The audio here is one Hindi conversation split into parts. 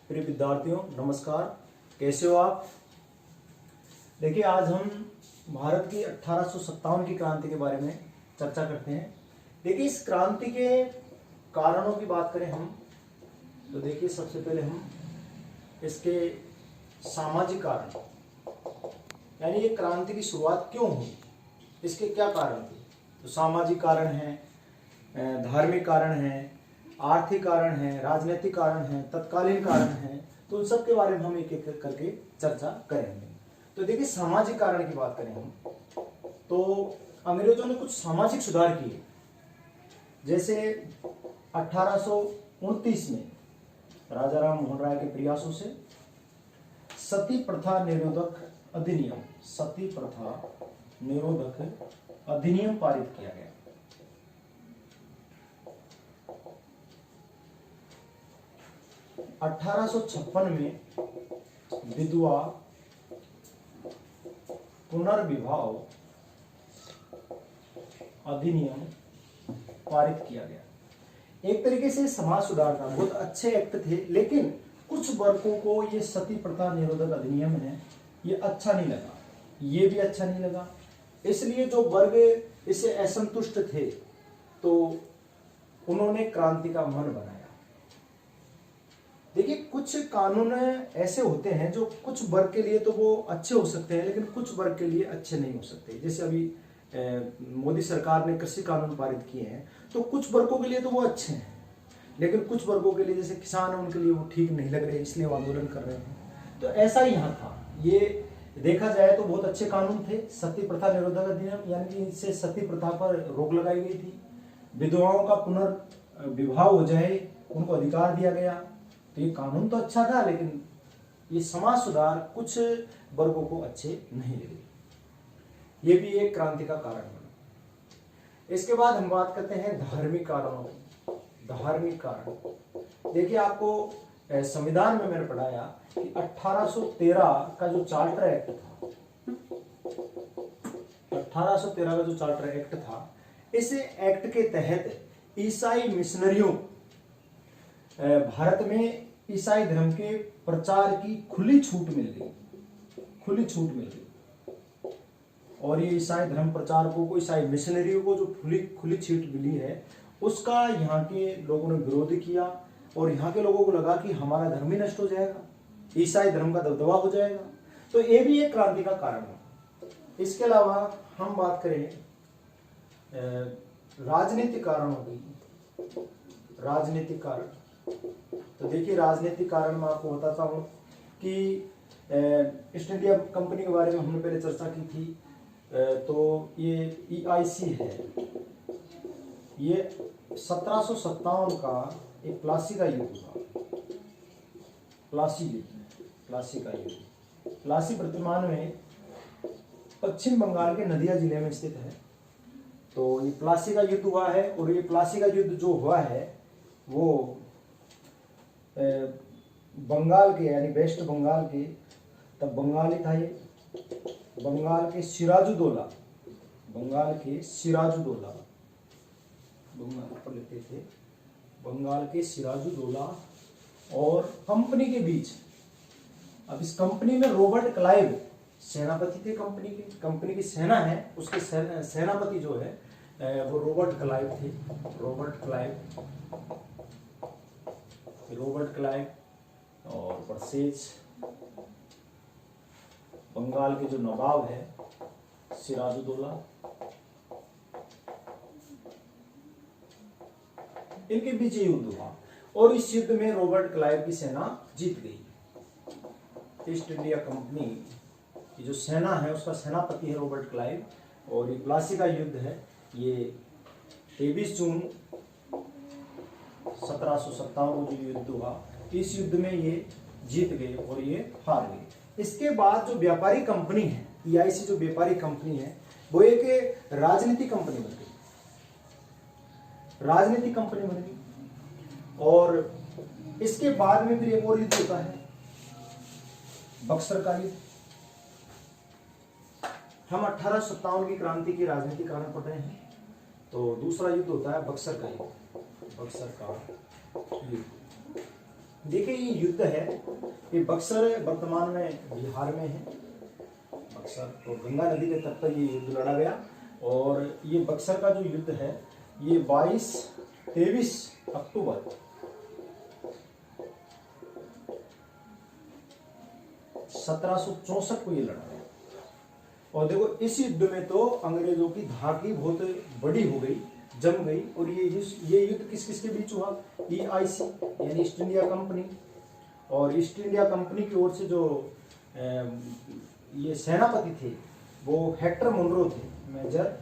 प्रिय विद्यार्थियों नमस्कार, कैसे हो आप। देखिए आज हम भारत की 1857 की क्रांति के बारे में चर्चा करते हैं। देखिए इस क्रांति के कारणों की बात करें हम तो देखिए सबसे पहले हम इसके सामाजिक कारण यानी ये क्रांति की शुरुआत क्यों हुई, इसके क्या कारण थे। तो सामाजिक कारण हैं, धार्मिक कारण हैं, आर्थिक कारण है, राजनीतिक कारण है, तत्कालीन कारण है। तो उन सब के बारे में हम एक एक करके चर्चा करेंगे। तो देखिए सामाजिक कारण की बात करें हम तो अंग्रेजों ने कुछ सामाजिक सुधार किए। जैसे 1829 में राजा राम मोहन राय के प्रयासों से सती प्रथा निरोधक अधिनियम पारित किया गया। 1856 में विधवा पुनर्विवाह अधिनियम पारित किया गया। एक तरीके से समाज सुधार था, बहुत अच्छे एक्ट थे, लेकिन कुछ वर्गों को ये सती प्रथा निरोधक अधिनियम है ये अच्छा नहीं लगा, ये भी अच्छा नहीं लगा। इसलिए जो वर्ग इससे असंतुष्ट थे तो उन्होंने क्रांति का मन बनाया। देखिए कुछ कानून ऐसे होते हैं जो कुछ वर्ग के लिए तो वो अच्छे हो सकते हैं, लेकिन कुछ वर्ग के लिए अच्छे नहीं हो सकते। जैसे अभी मोदी सरकार ने कृषि कानून पारित किए हैं तो कुछ वर्गों के लिए तो वो अच्छे हैं, लेकिन कुछ वर्गों के लिए जैसे किसान हैं उनके लिए वो ठीक नहीं लग रहे, इसलिए वो आंदोलन कर रहे हैं। तो ऐसा ही यहाँ था। ये देखा जाए तो बहुत अच्छे कानून थे। सती प्रथा निरोधक अधिनियम यानी कि इससे सती प्रथा पर रोक लगाई गई थी। विधवाओं का पुनर्विवाह हो जाए उनको अधिकार दिया गया। तो ये कानून तो अच्छा था, लेकिन ये समाज सुधार कुछ वर्गों को अच्छे नहीं लगे। ये भी एक क्रांति का कारण बना। इसके बाद हम बात करते हैं धार्मिक कारणों की। धार्मिक कारण देखिए आपको संविधान में मैंने पढ़ाया कि 1813 का जो चार्टर एक्ट था, 1813 का जो चार्टर एक्ट था, इस एक्ट के तहत ईसाई मिशनरियों भारत में ईसाई धर्म के प्रचार की खुली छूट मिल गई। और ये ईसाई धर्म प्रचारकों को, ईसाई मिशनरियों को जो खुली छूट मिली है उसका यहाँ के लोगों ने विरोध किया। और यहाँ के लोगों को लगा कि हमारा धर्म ही नष्ट हो जाएगा, ईसाई धर्म का दबदबा हो जाएगा। तो ये भी एक क्रांति का कारण है। इसके अलावा हम बात करें राजनीतिक कारणों की। राजनीतिक कारण तो देखिए राजनीतिक कारण मैं आपको बताता हूँ कि ईस्ट इंडिया कंपनी के बारे में हमने पहले चर्चा की थी। तो ये EIC है, ये 1757 का एक प्लासी का युद्ध था। प्लासी का युद्ध, प्लासी वर्तमान में पश्चिम बंगाल के नदिया जिले में स्थित है। तो ये प्लासी का युद्ध हुआ है। और ये प्लासी का युद्ध जो हुआ है वो बंगाल के यानी वेस्ट बंगाल के, तब बंगाल ही था ये, बंगाल के सिराजुद्दौला और कंपनी के बीच। अब इस कंपनी में रॉबर्ट क्लाइव सेनापति थे। कंपनी की सेना है, उसके सेनापति जो है वो रॉबर्ट क्लाइव और परसेज। बंगाल के जो नवाब है सिराजुद्दौला, इनके बीच युद्ध हुआ। और इस युद्ध में रॉबर्ट क्लाइव की सेना जीत गई। ईस्ट इंडिया कंपनी की जो सेना है उसका सेनापति है रॉबर्ट क्लाइव। और ये प्लासी का युद्ध है, ये 23 जून 1757 को जो युद्ध हुआ, इस युद्ध में ये जीत गए और ये हार गए। इसके बाद जो व्यापारी कंपनी है EIC, जो व्यापारी कंपनी है वो एक राजनीतिक कंपनी बन गई। और इसके बाद में फिर एक और युद्ध होता है, बक्सर का युद्ध। हम 1857 की क्रांति के राजनीतिक कारण पढ़ रहे हैं। तो दूसरा युद्ध होता है बक्सर का युद्ध। देखिए ये युद्ध है, ये बक्सर वर्तमान में बिहार में है। बक्सर और गंगा नदी के तट पर ये युद्ध लड़ा गया। और ये बक्सर का जो युद्ध है ये 23 अक्टूबर 1764 को ये लड़ा गया। और देखो इस युद्ध में तो अंग्रेजों की धाकी बहुत बड़ी हो गई, जम गई। और ये युद्ध किस किस के बीच हुआ? EIC यानी ईस्ट इंडिया कंपनी, और ईस्ट इंडिया कंपनी की ओर से जो ये सेनापति थे वो हेक्टर मुनरो थे, मेजर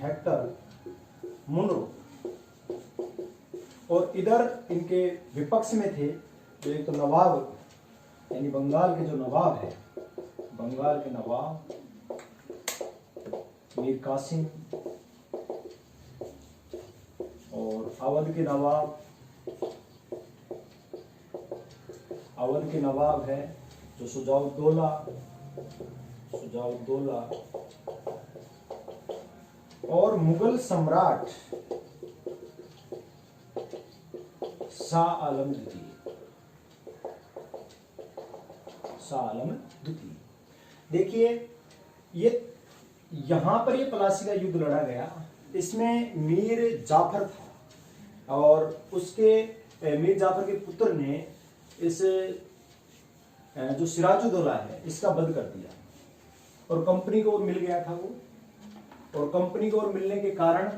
हेक्टर मुनरो। और इधर इनके विपक्ष में थे जो एक तो नवाब यानी बंगाल के जो नवाब है, बंगाल के नवाब मीर कासिम, और अवध के नवाब है जो सुजाउद्दौला, और मुगल सम्राट शाह आलम द्वितीय। देखिए ये यहां पर ये प्लासी का युद्ध लड़ा गया। इसमें मीर जाफर था और उसके मीर जाफर के पुत्र ने इस जो सिराजुद्दौला है इसका वध कर दिया, और कंपनी को मिल गया था वो। और कंपनी को मिलने के कारण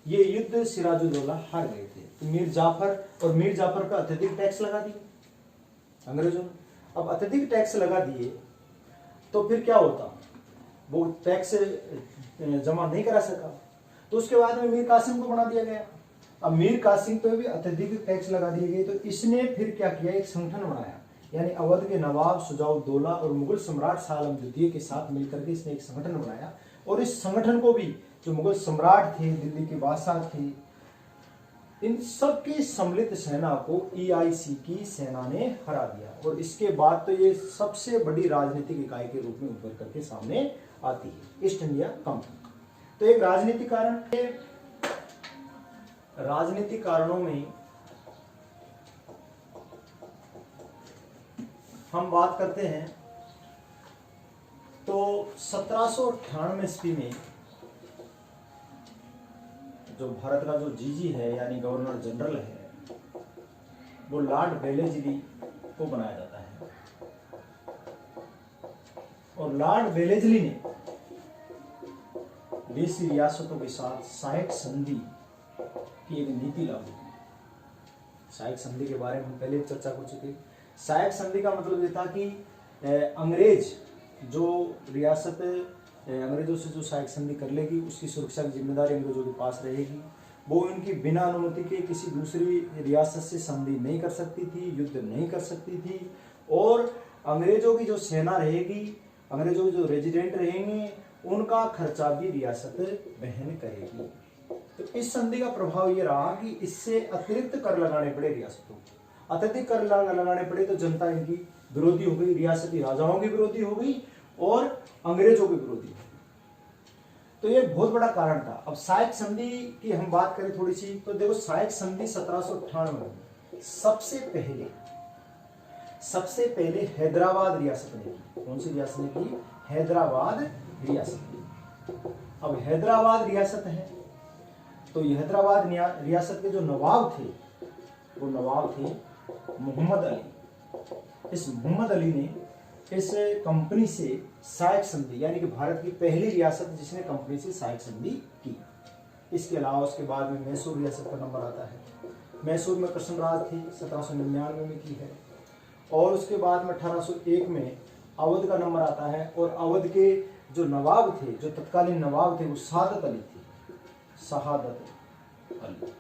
ये युद्ध सिराजुद्दौला हार गए थे। तो मीर जाफर का अत्यधिक टैक्स लगा दिया अंग्रेजों ने। अब अत्यधिक टैक्स लगा दिए तो फिर क्या होता, वो टैक्स जमा नहीं करा सका, तो उसके बाद में मीर कासिम को बना दिया गया। अब मीर कासिम पे भी अत्यधिक टैक्स लगा दिए गए, तो इसने फिर क्या किया, एक संगठन बनाया, यानी अवध के नवाब सुजाउद्दौला और मुगल सम्राट शाह आलम द्वितीय के साथ मिलकर के इसने एक संगठन बनाया। और इस संगठन को भी जो मुगल सम्राट थे, दिल्ली के बादशाह थे, इन सब की सम्मिलित सेना को EIC की सेना ने हरा दिया। और इसके बाद तो ये सबसे बड़ी राजनीतिक इकाई के रूप में उभर करके सामने आती है, ईस्ट इंडिया कंपनी। तो एक राजनीतिक कारण, राजनीतिक कारणों में हम बात करते हैं तो 1798 ईस्वी में जो भारत का जो जीजी है यानी गवर्नर जनरल है, वो लॉर्ड वेलेस्ली को बनाया जाता है। और लॉर्ड वेलेस्ली ने 20 रियासतों के साथ सहायक संधि की एक नीति लागू की। सहायक संधि के बारे में हम पहले चर्चा कर चुके। सहायक संधि का मतलब ये था कि अंग्रेज जो रियासत अंग्रेजों से जो सहायक संधि कर लेगी उसकी सुरक्षा की जिम्मेदारी अंग्रेजों के पास रहेगी। वो इनकी बिना अनुमति के किसी दूसरी रियासत से संधि नहीं कर सकती थी, युद्ध नहीं कर सकती थी। और अंग्रेजों की जो सेना रहेगी, अंग्रेजों के जो रेजिडेंट रहेंगे, उनका खर्चा भी रियासत वहन करेगी। तो इस संधि का प्रभाव ये रहा कि इससे अतिरिक्त कर लगाने पड़े रियासतों को। अत्यधिक कर लगाने पड़े तो जनता इनकी विरोधी हो गई, रियासती राजाओं की विरोधी हो गई और अंग्रेजों के विरोधी हो गई। तो ये बहुत बड़ा कारण था। अब सहायक संधि की हम बात करें थोड़ी सी, तो देखो सहायक संधि 1798 में सबसे पहले हैदराबाद रियासत ने की। कौन सी रियासत ने की? हैदराबाद रियासत ने। अब हैदराबाद रियासत है तो ये हैदराबाद रियासत के जो नवाब थे वो नवाब थे मोहम्मद अली। इस मोहम्मद अली ने इस कंपनी से सहायक संधि, यानी कि भारत की पहली रियासत जिसने कंपनी से सहायक संधि की। इसके अलावा उसके बाद में मैसूर रियासत का नंबर आता है। मैसूर में कृष्णराज थी, 1799 में की है। और उसके बाद में 1801 में अवध का नंबर आता है। और अवध के जो नवाब थे, जो तत्कालीन नवाब थे, वो शहादत अली थे, शहादत अली।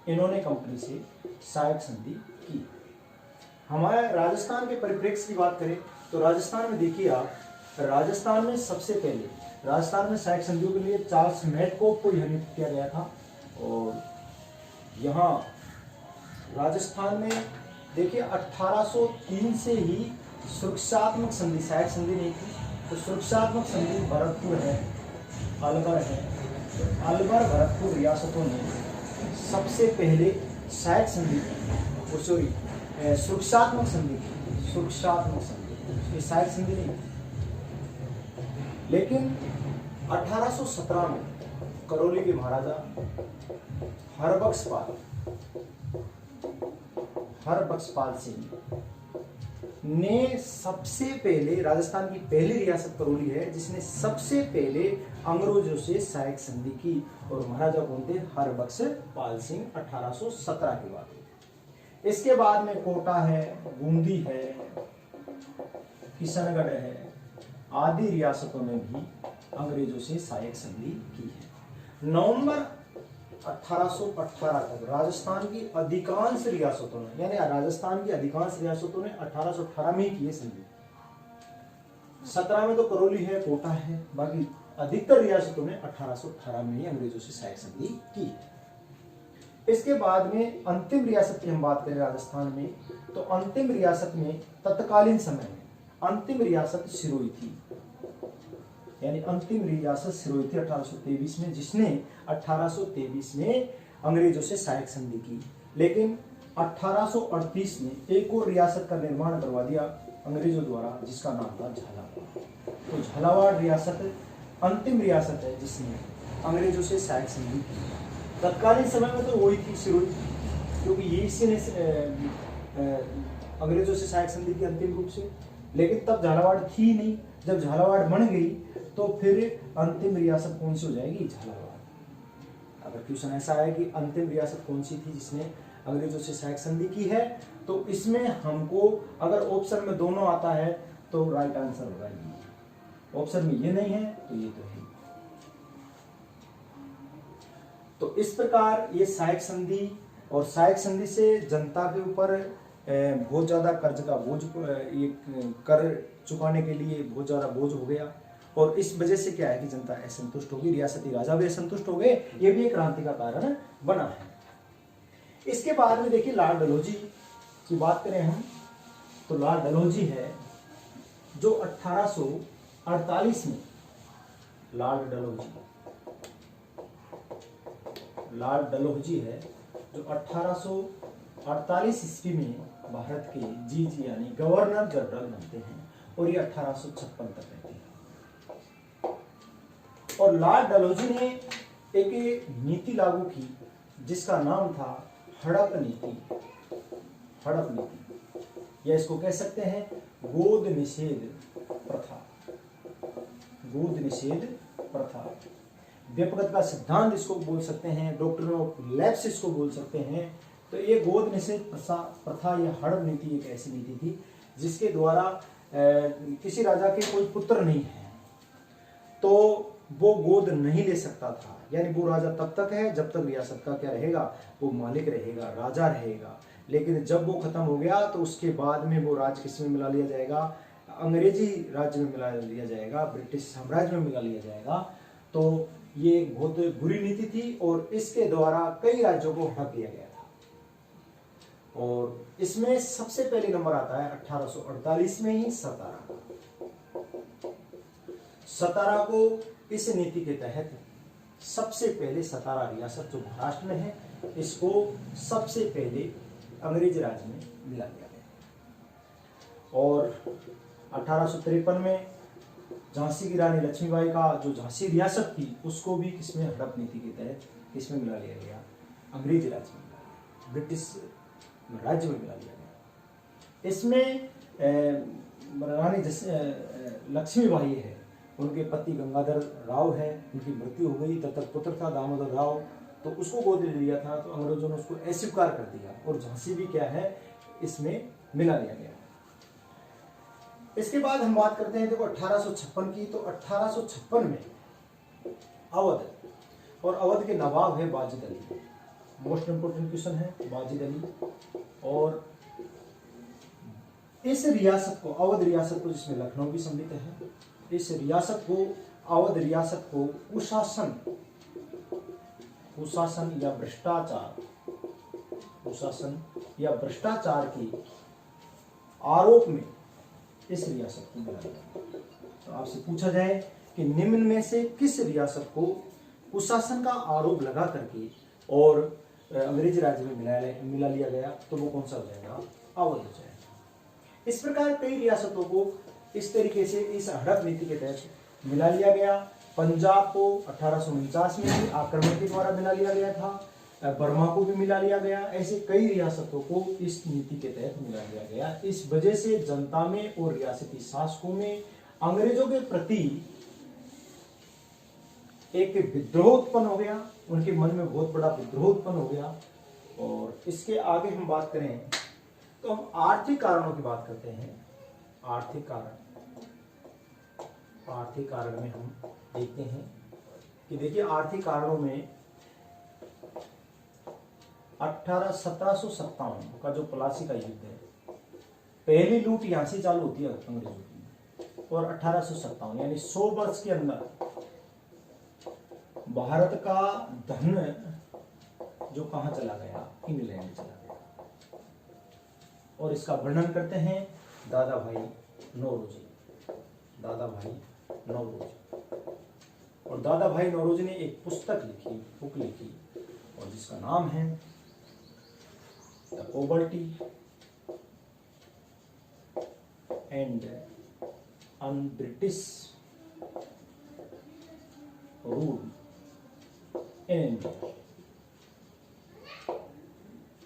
इन्होंने कंपनी से सहायक संधि की। हमारे राजस्थान के परिप्रेक्ष्य की बात करें तो राजस्थान में देखिए आप, राजस्थान में सबसे पहले राजस्थान में सहायक संधियों के लिए चार्ल्स मेटकोप को यह नियुक्त किया गया था। और यहाँ राजस्थान में देखिए 1803 से ही सुरक्षात्मक संधि, सहायक संधि नहीं थी, तो सुरक्षात्मक संधि भरतपुर है, अलवर है। तो अलवर भरतपुर रियासतों ने सबसे पहले सहायक संधि, सॉरी सुरक्षात्मक संधि की, सुरक्षात्मक संधि, ये सहायक संधि नहीं। लेकिन 1817 में करौली के महाराजा हरबख्शपाल सिंह ने सबसे पहले, राजस्थान की पहली रियासत करौली है जिसने सबसे पहले अंग्रेजों से सहायक संधि की, और महाराजा कौन थे? हरबख्शपाल सिंह, 1817 के बाद। इसके बाद में कोटा है, बूंदी है, किशनगढ़ है, आदि रियासतों में भी अंग्रेजों से सहायक संधि की है। नवंबर 1818 तक राजस्थान की अधिकांश रियासतों ने, यानी राजस्थान की अधिकांश रियासतों ने 1818 में ही की है संधि। 17 में तो करौली है, कोटा है, बाकी अधिकतर रियासतों ने 1818 में ही अंग्रेजों से सहायक संधि की है। इसके बाद में अंतिम रियासत की हम बात करें राजस्थान में, तो अंतिम रियासत में तत्कालीन समय में अंतिम रियासत सिरोही थी, यानी अंतिम रियासत सिरोही थी 1823 में, जिसने 1823 में अंग्रेजों से सहायक संधि की। लेकिन 1838 में एक और रियासत का निर्माण करवा दिया अंग्रेजों द्वारा, जिसका नाम था झालावाड़। तो झालावाड़ रियासत अंतिम रियासत है जिसने अंग्रेजों से सहायक संधि की। तत्कालीन समय में तो वही थी सिरोही, क्योंकि ये इसी ने अंग्रेजों से सहायक संधि की अंतिम रूप से। लेकिन तब झालावाड़ थी नहीं, जब झालावाड़ बन गई तो फिर अंतिम रियासत कौन सी हो जाएगी? झालावाड़। अगर क्वेश्चन ऐसा है कि अंतिम रियासत कौन सी थी जिसने अंग्रेजों से सहायक संधि की है, तो इसमें हमको अगर ऑप्शन में दोनों आता है तो राइट आंसर होगा ये। ऑप्शन में ये नहीं है तो ये तो है। तो इस प्रकार ये सहायक संधि, और सहायक संधि से जनता के ऊपर बहुत ज्यादा कर्ज का बोझ, ये कर चुकाने के लिए बहुत ज्यादा बोझ हो गया, और इस वजह से क्या है कि जनता असंतुष्ट होगी, रियासती राजा भी असंतुष्ट हो गए, ये भी एक क्रांति का कारण बना है। इसके बाद में देखिए लॉर्ड डलहौजी की बात करें हम, तो लॉर्ड डलहौजी है जो 1848 में, लॉर्ड डलहौजी है जो 1848 ईस्वी में भारत के जी यानी गवर्नर जनरल बनते हैं, और ये 1856 तक रहते हैं। और लॉर्ड डलहौजी ने एक नीति लागू की जिसका नाम था हड़प नीति, या इसको कह सकते हैं गोद निषेध प्रथा, व्यपगत का सिद्धांत इसको बोल सकते हैं, डॉक्ट्रिन ऑफ लैप्स इसको बोल सकते हैं। तो ये गोद निषेध प्रथा या हड़प नीति एक ऐसी नीति थी जिसके द्वारा किसी राजा के कोई पुत्र नहीं है तो वो गोद नहीं ले सकता था, यानी वो राजा तब तक है जब तक रियासत का क्या रहेगा, वो मालिक रहेगा, राजा रहेगा। लेकिन जब वो खत्म हो गया तो उसके बाद में वो राज किस में मिला लिया जाएगा? अंग्रेजी राज्य में मिला लिया जाएगा, ब्रिटिश साम्राज्य में मिला लिया जाएगा। तो ये बहुत बुरी नीति थी और इसके द्वारा कई राज्यों को हड़प लिया गया था। और इसमें सबसे पहले नंबर आता है 1848 में ही सतारा को इस नीति के तहत सबसे पहले सतारा रियासत जो महाराष्ट्र में है, इसको सबसे पहले अंग्रेज राज में मिला दिया गया। और 1853 में झांसी की रानी लक्ष्मीबाई का जो झांसी रियासत थी उसको भी किसमें हड़प नीति के तहत किसमें मिला लिया गया? अंग्रेज राज्य में, ब्रिटिश राज्य में मिला लिया गया। इसमें रानी लक्ष्मीबाई है, उनके पति गंगाधर राव है, उनकी मृत्यु हो गई, तब तक पुत्र था दामोदर राव, तो उसको गोद ले लिया था, तो अंग्रेजों ने उसको अस्वीकार कर दिया और झांसी भी क्या है इसमें मिला लिया गया। इसके बाद हम बात करते हैं देखो 1856 की। तो 1856 में अवध, और अवध के नवाब है Wajid Ali, most important question है वाजिद अली। और इस रियासत को, अवध रियासत को, जिसमें लखनऊ भी सम्मिलित है, इस रियासत को, अवध रियासत को कुशासन या भ्रष्टाचार के आरोप में इस रियासत को मिला गया। तो आपसे पूछा जाए कि निम्न में से किस रियासत को कुशासन का आरोप लगा करके और अंग्रेजी राज्य में मिला लिया गया तो वो कौन सा हो जाएगा, अवध हो जाएगा। इस प्रकार कई रियासतों को इस तरीके से इस हड़प नीति के तहत मिला लिया गया। पंजाब को 1849 में भी आक्रमण के द्वारा मिला लिया गया था, बर्मा को भी मिला लिया गया। ऐसे कई रियासतों को इस नीति के तहत मिला लिया गया। इस वजह से जनता में और रियासती शासकों में अंग्रेजों के प्रति एक विद्रोह उत्पन्न हो गया, उनके मन में बहुत बड़ा विद्रोह उत्पन्न हो गया। और इसके आगे हम बात करें तो हम आर्थिक कारणों की बात करते हैं। आर्थिक कारण में हम देखते हैं कि देखिए आर्थिक कारणों में 1757 का जो प्लासी का युद्ध है, पहली लूट यहां से चालू होती है अंग्रेजों की, और 1857 यानी 100 वर्ष के अंदर भारत का धन जो कहां चला गया, इंग्लैंड चला गया। और इसका वर्णन करते हैं दादा भाई नौरोजी। और दादा भाई नौरोजी ने एक पुस्तक लिखी, बुक लिखी, और जिसका नाम है the poverty and un-British rule in India.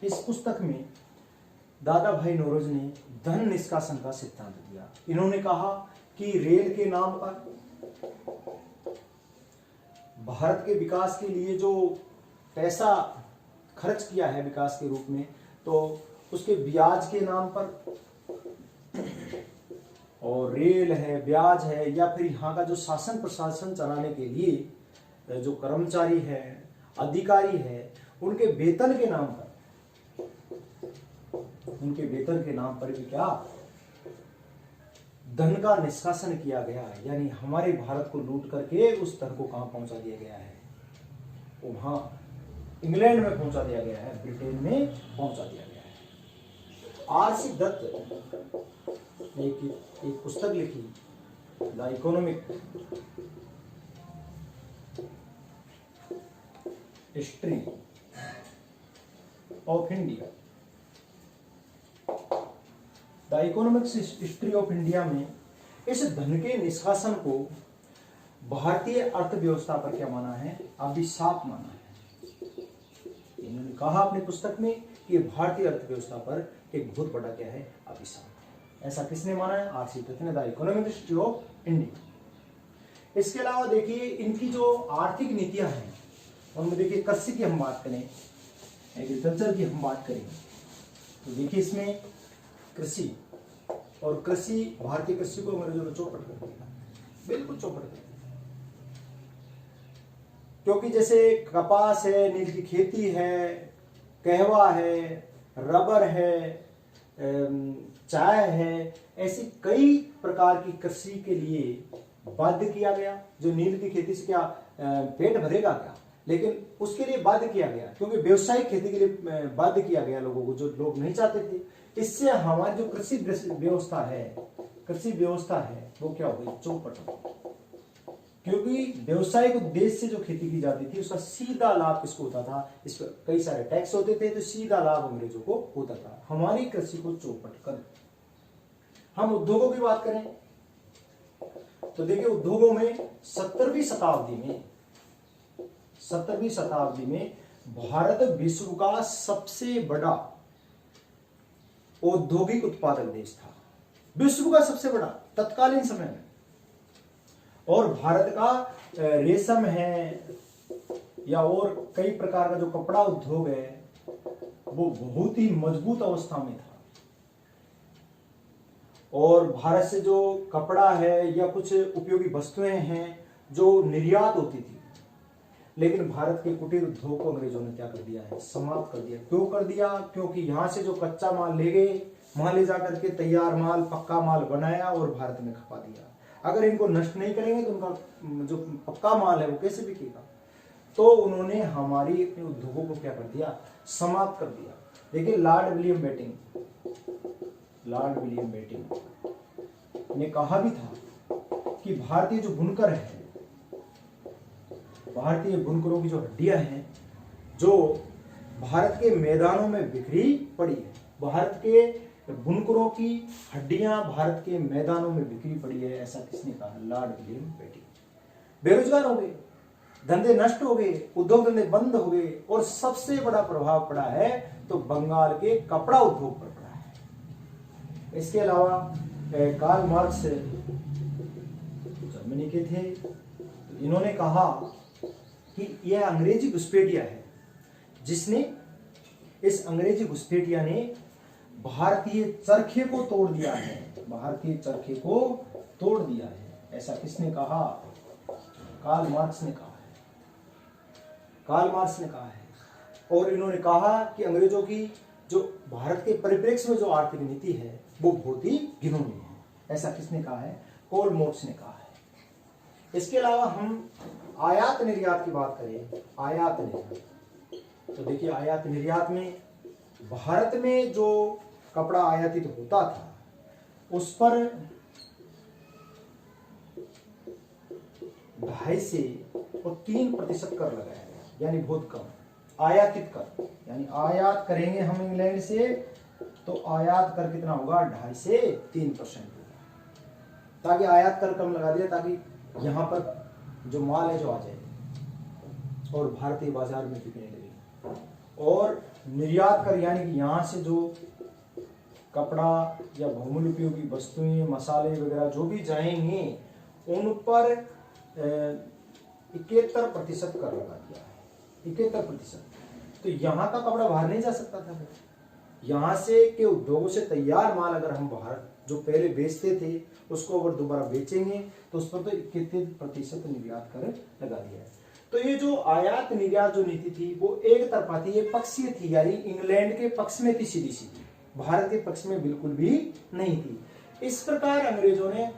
इस पुस्तक में दादा भाई नौरोजी ने धन निष्कासन का सिद्धांत दिया। इन्होंने कहा कि रेल के नाम पर भारत के विकास के लिए जो पैसा खर्च किया है विकास के रूप में, तो उसके ब्याज के नाम पर, और रेल है, ब्याज है, या फिर यहाँ का जो शासन प्रशासन चलाने के लिए जो कर्मचारी है, अधिकारी है, उनके वेतन के नाम पर भी क्या धन का निष्कासन किया गया है। यानी हमारे भारत को लूट करके उस धन को कहां पहुंचा दिया गया है, वहां इंग्लैंड में पहुंचा दिया गया है, ब्रिटेन में पहुंचा दिया गया है। आर.सी. दत्त ने एक पुस्तक लिखी, the economic history of India. The economics history of India में इस धन के निष्कासन को भारतीय अर्थव्यवस्था पर क्या माना है, अभिशाप माना है। इन्होंने कहा अपनी पुस्तक में कि भारतीय अर्थव्यवस्था पर एक बहुत बड़ा क्या है, अभिशाप। ऐसा किसने माना है, आर.सी. दत्त ने, the economic history of India. इसके अलावा देखिए इनकी जो आर्थिक नीतियां हैं उनमें देखिए कृषि की हम बात करें, एग्रीकल्चर की हम बात करें, तो देखिए इसमें कृषि और भारतीय कृषि को अंग्रेजों ने चौपट कर दिया, बिल्कुल चौपट कर दिया। क्योंकि जैसे कपास है, नील की खेती है, कहवा है, रबर है, चाय है, ऐसी कई प्रकार की कृषि के लिए बाध्य किया गया। जो नील की खेती से क्या पेट भरेगा क्या, लेकिन उसके लिए बाध्य किया गया, क्योंकि व्यवसायिक खेती के लिए बाध्य किया गया लोगों को, जो लोग नहीं चाहते थे। इससे हमारी जो कृषि व्यवस्था है वो क्या हो गई, चौपट हो गई। क्योंकि व्यवसायिक उद्देश्य से जो खेती की जाती थी उसका सीधा लाभ किसको होता था, इस पर कई सारे टैक्स होते थे, तो सीधा लाभ अंग्रेजों को होता था। हमारी कृषि को चौपट कर। हम उद्योगों की बात करें तो देखिए उद्योगों में 17वीं शताब्दी में भारत विश्व का सबसे बड़ा औद्योगिक उत्पादक देश था, विश्व का सबसे बड़ा तत्कालीन समय में। और भारत का रेशम है या और कई प्रकार का जो कपड़ा उद्योग है वो बहुत ही मजबूत अवस्था में था। और भारत से जो कपड़ा है या कुछ उपयोगी वस्तुएं हैं जो निर्यात होती थी, लेकिन भारत के कुटीर उद्योग को अंग्रेजों ने क्या कर दिया है, समाप्त कर दिया। क्यों कर दिया, क्योंकि यहां से जो कच्चा माल ले गए, वहां ले जाकर के तैयार माल, पक्का माल बनाया और भारत में खपा दिया। अगर इनको नष्ट नहीं करेंगे तो उनका जो पक्का माल है वो कैसे बिकेगा। तो उन्होंने हमारी अपने उद्योगों को क्या कर दिया, समाप्त कर दिया। देखिए लॉर्ड विलियम बेटिंग ने कहा भी था कि भारतीय जो बुनकर है, भारतीय बुनकरों की जो हड्डियां हैं, जो भारत के मैदानों में बिखरी पड़ी है। भारत के बुनकरों की हड्डियां भारत के मैदानों में बिखरी पड़ी है, ऐसा किसने कहा? Lord William Bentinck. बेरोजगार हो गए, धंधे नष्ट हो गए, उद्योग धंधे बंद हो गए, और सबसे बड़ा प्रभाव पड़ा है तो बंगाल के कपड़ा उद्योग पर पड़ा है। इसके अलावा कार्ल मार्क्स जर्मनी के थे, तो इन्होंने कहा कि यह अंग्रेजी घुसपैठिया है, जिसने इस अंग्रेजी घुसपैठिया ने भारतीय चरखे को तोड़ दिया है, भारतीय चरखे को तोड़ दिया है। ऐसा किसने कहा? कार्ल मार्क्स ने कहा है, कार्ल मार्क्स ने कहा है। और इन्होंने कहा कि अंग्रेजों की जो भारत के परिप्रेक्ष्य में जो आर्थिक नीति है वो बहुत ही घिनौनी है। ऐसा किसने कहा है? कार्ल मार्क्स ने कहा है। इसके अलावा हम आयात निर्यात की बात करें, आयात निर्यात, तो देखिए आयात निर्यात में भारत में जो कपड़ा आयातित होता था उस पर 2.5 से 3% कर लगाया गया, यानी बहुत कम। आयातित कर, यानी आयात करेंगे हम इंग्लैंड से तो आयात कर कितना होगा? 2.5 से 3% होगा, ताकि आयात कर कम लगा दिया, ताकि यहां पर जो माल है जो आ जाए और भारतीय बाजार में बिकने लगे। और निर्यात कर, यानी कि यहां से जो कपड़ा या बहुमूल्य उपयोगी वस्तुएं, मसाले वगैरह जो भी जाएंगे उन पर 71% कर लगा दिया है, 71%। तो यहाँ का कपड़ा बाहर नहीं जा सकता था। यहाँ से के उद्योगों से तैयार माल अगर हम बाहर जो पहले बेचते थे उसको अगर दोबारा बेचेंगे तो उस पर तो 71% निर्यात कर लगा दिया है। तो ये जो आयात निर्यात जो नीति थी वो एक तरफा थी, ये पक्षीय थी, यानी इंग्लैंड के पक्ष में थी सीधी सीधी, भारत के पक्ष में बिल्कुल भी नहीं थी। इस प्रकार अंग्रेजों ने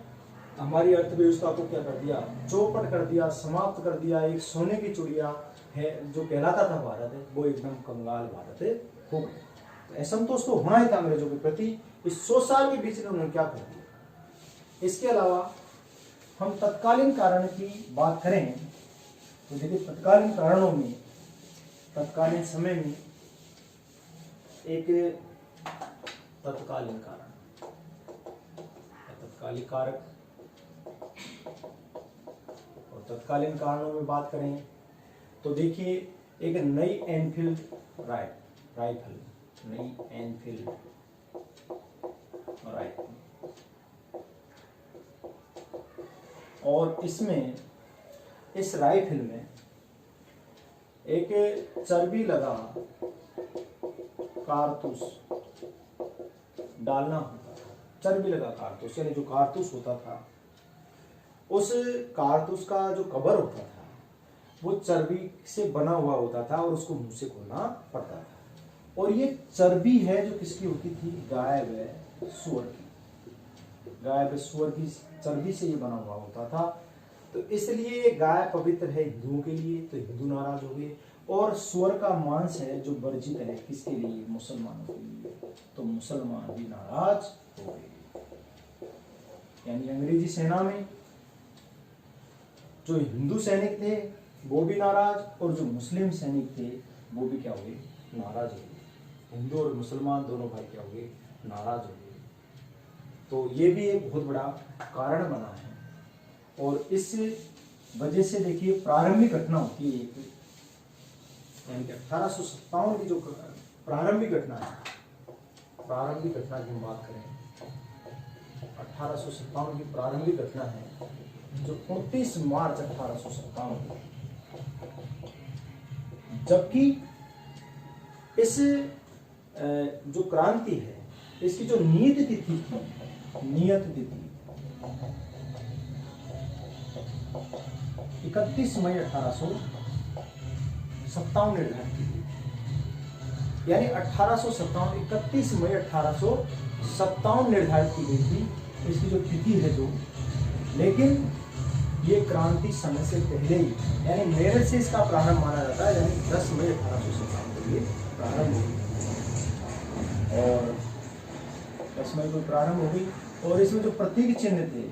हमारी अर्थव्यवस्था को क्या कर दिया? चौपट कर दिया, समाप्त कर दिया। एक सोने की चिड़िया है जो कहलाता था भारत है, वो एकदम कंगाल भारत हो गया। तो असंतोष तो होना ही था अंग्रेजों के प्रति। इस 100 साल के बीच में उन्होंने क्या कर दिया? इसके अलावा हम तत्कालीन कारण की बात करें तो देखिए तत्कालीन कारणों में, तत्कालीन समय में एक तत्कालीन कारण, तत्कालीन कारक, और तत्कालीन कारणों में बात करें तो देखिए एक नई एनफील्ड राइफल, नई एनफील्ड राइफल, और इसमें इस राइफल में एक चर्बी लगा कारतूस डालना होता था। चर्बी लगा कारतूस, यानी जो कारतूस होता था उस कारतूस का जो कवर होता था वो चर्बी से बना हुआ होता था और उसको मुंह से खोलना पड़ता था। और ये चर्बी है जो किसकी होती थी? गाय व सूअर की, गाय व सूअर की चर्बी से ये बना हुआ होता था। तो इसलिए गाय पवित्र है हिंदुओं के लिए, तो हिंदू नाराज हो गए। और सूअर का मांस है जो वर्जित है किसके लिए? मुसलमानों के लिए, तो मुसलमान भी नाराज हो गए। यानी अंग्रेजी सेना में जो हिंदू सैनिक थे वो भी नाराज, और जो मुस्लिम सैनिक थे वो भी क्या हो गए? नाराज हो गए। हिंदू और मुसलमान दोनों भाई क्या हो गए? नाराज हो गए। तो ये भी एक बहुत बड़ा कारण बना है। और इस वजह से देखिए प्रारंभिक घटना होती है एक, यानी कि 1857 की जो प्रारंभिक घटना है, प्रारंभिक घटना की हम बात करें 1857 की प्रारंभिक घटना है जो 29 मार्च 1857, जबकि इस जो क्रांति है इसकी जो नियत तिथि थी, नियत तिथि 31 मई 1857 निर्धारित की गई, यानी 1857 31 मई 1857 निर्धारित की गई थी इसकी जो तिथि है जो, लेकिन ये क्रांति समय से पहले ही, यानी मेरठ से इसका प्रारंभ माना जाता है, यानी 10 मई 1857 को ये प्रारंभ हुई और 10 मई को प्रारंभ हो गई। और इसमें जो प्रतीक चिन्ह थे,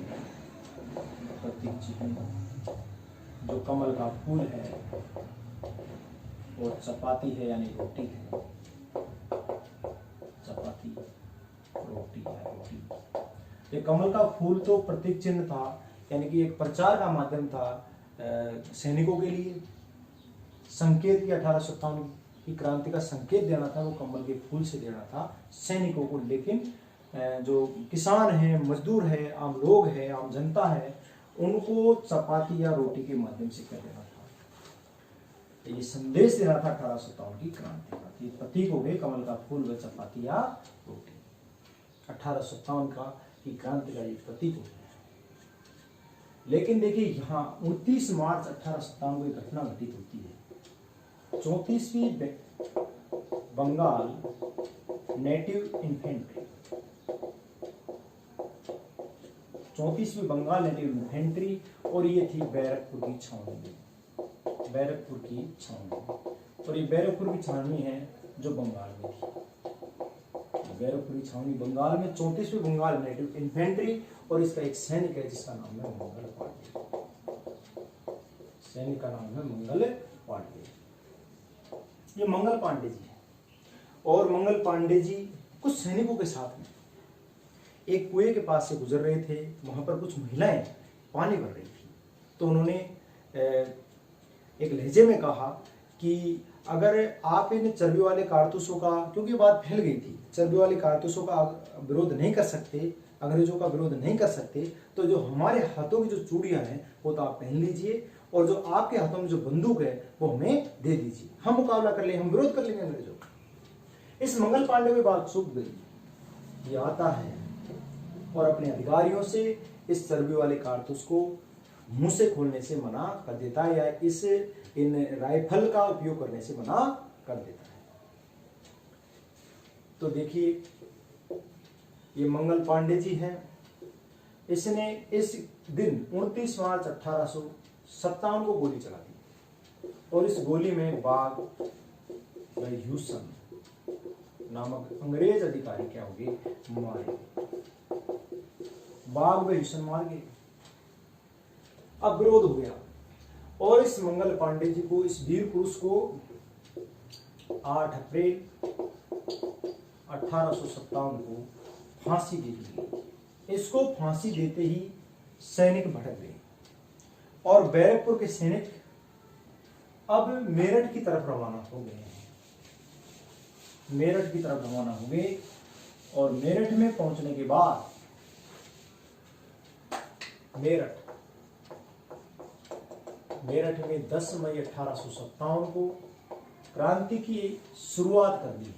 प्रतीक चिन्ह जो कमल का फूल है, और चपाती है यानी रोटी है, चपाती रोटी है रोटी। ये कमल का फूल तो प्रतीक चिन्ह था, यानी कि एक प्रचार का माध्यम था सैनिकों के लिए, संकेत की 1857 की क्रांति का संकेत देना था वो कमल के फूल से देना था सैनिकों को। लेकिन जो किसान हैं, मजदूर है, आम लोग हैं, आम जनता है, उनको चपाती या रोटी के माध्यम से क्या देना था, तो ये संदेश देना था 1857 की क्रांति का। ये प्रतीक हो गए कमल का फूल व चपाती या रोटी, 1857 का की क्रांति का ये प्रतीक हो गया। लेकिन देखिए यहाँ 29 मार्च 1857 को एक घटना घटित होती है। 34वीं बंगाल नेटिव इन्फेंट्री, 34वीं बंगाल नेटिव इन्फेंट्री, और ये थी बैरकपुर की छावनी, बैरकपुर की छावनी। और ये बैरकपुर की छावनी है जो बंगाल में थी, बैरकपुर की छावनी बंगाल में, 34वीं बंगाल नेटिव इन्फेंट्री। और इसका एक सैनिक है जिसका नाम है मंगल पांडे, सैनिक का नाम है मंगल पांडे। ये मंगल पांडे जी है, और मंगल पांडे जी कुछ सैनिकों के साथ में एक कुएं के पास से गुजर रहे थे। वहां पर कुछ महिलाएं पानी भर रही थी, तो उन्होंने एक लहजे में कहा कि अगर आप इन चर्बी वाले कारतूसों का, क्योंकि बात फैल गई थी, चर्बी वाले कारतूसों का विरोध नहीं कर सकते, अंग्रेजों का विरोध नहीं कर सकते, तो जो हमारे हाथों की जो चूड़ियां हैं वो तो आप पहन लीजिए, और जो आपके हाथों में जो बंदूक है वो हमें दे दीजिए, हम मुकाबला कर लेंगे, हम विरोध कर लेंगे अंग्रेजों का। इस मंगल पांडे की बात चुप गई। ये आता है और अपने अधिकारियों से इस चर्बी वाले कारतूस को मुंह से खोलने से मना कर देता है, या इन राइफल का उपयोग करने से मना कर देता है। तो देखिए ये मंगल पांडे जी हैं, इसने इस दिन 29 मार्च 1857 को गोली चला दी, और इस गोली में बाघ ह्यूसन नामक अंग्रेज अधिकारी क्या हो गए, मारे, बाघ ह्यूसन मार गए। अब विरोध हो गया, और इस मंगल पांडे जी को, इस वीर पुरुष को 8 अप्रैल 1857 को फांसी दे दी गई। इसको फांसी देते ही सैनिक भड़क गए, और बैरकपुर के सैनिक अब मेरठ की तरफ रवाना हो गए हैं, मेरठ की तरफ रवाना हो गए। और मेरठ में पहुंचने के बाद मेरठ में 10 मई 1857 को क्रांति की शुरुआत कर दी है।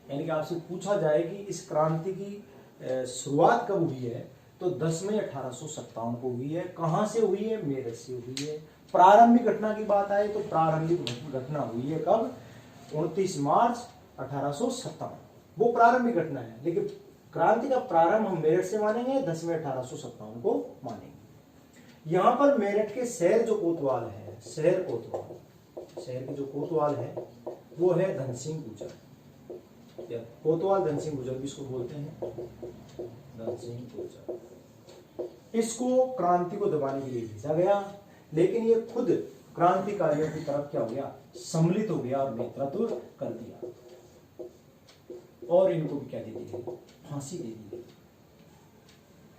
यानी कि आपसे पूछा जाए कि इस क्रांति की शुरुआत कब हुई है, तो 10 मई 1857 को हुई है। कहां से हुई है? मेरठ से हुई है। प्रारंभिक घटना की बात आए तो प्रारंभिक घटना हुई है कब? 29 मार्च 1857, वो प्रारंभिक घटना है। लेकिन क्रांति का प्रारंभ हम मेरठ से मानेंगे, 10 मई 1857 को मानेंगे। यहां पर मेरठ के शहर जो कोतवाल है, शहर की जो कोतवाल है वो है धन सिंह गुर्जर, या कोतवाल धन सिंह गुर्जर भी इसको बोलते हैं, धन सिंह गुर्जर। इसको क्रांति को दबाने के लिए भेजा गया, लेकिन ये खुद क्रांतिकारियों की तरफ क्या हो गया, सम्मिलित हो गया और नेतृत्व कर दिया, और इनको भी क्या दे दी गई, फांसी दे दी गई।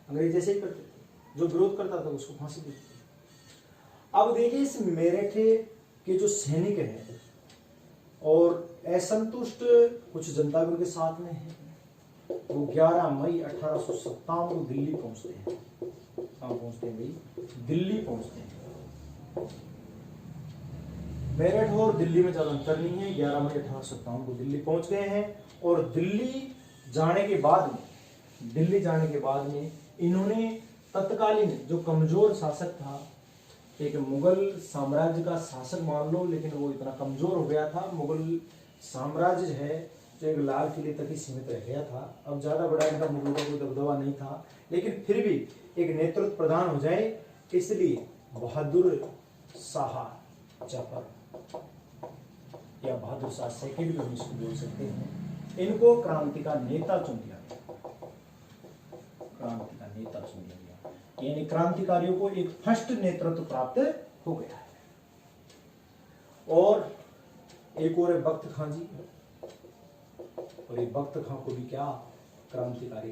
अंग्रेज जैसे ही करते, जो विरोध करता था उसको फांसी दी। अब देखिए इस मेरठ के जो सैनिक हैं और असंतुष्ट कुछ जनता भी उनके साथ में है, वो 11 मई 1857 को दिल्ली पहुंचते हैं। कहाँ पहुंचते हैं भाई? दिल्ली पहुंचते हैं। मेरठ और दिल्ली में ज्यादा अंतर नहीं है। 11 मई 1857 को दिल्ली पहुंच गए हैं, और दिल्ली जाने के बाद में इन्होंने तत्कालीन जो कमजोर शासक था, एक मुगल साम्राज्य का शासक मान लो, लेकिन वो इतना कमजोर हो गया था, मुगल साम्राज्य है जो एक लाल किले तक ही सीमित रह गया था। अब ज्यादा बड़ा इनका मुगलों का कोई दबदबा नहीं था, लेकिन फिर भी एक नेतृत्व प्रदान हो जाए, इसलिए बहादुर शाह जफर या बहादुर शाह सेकंड भी हम इसको बोल सकते हैं, इनको क्रांति का नेता चुन लिया गया, क्रांति का नेता चुन लिया गया, यानी क्रांतिकारियों को एक फर्स्ट नेतृत्व प्राप्त हो गया है। और एक और है बख्त खां जी, और ये बख्त खां को भी क्या क्रांतिकारी,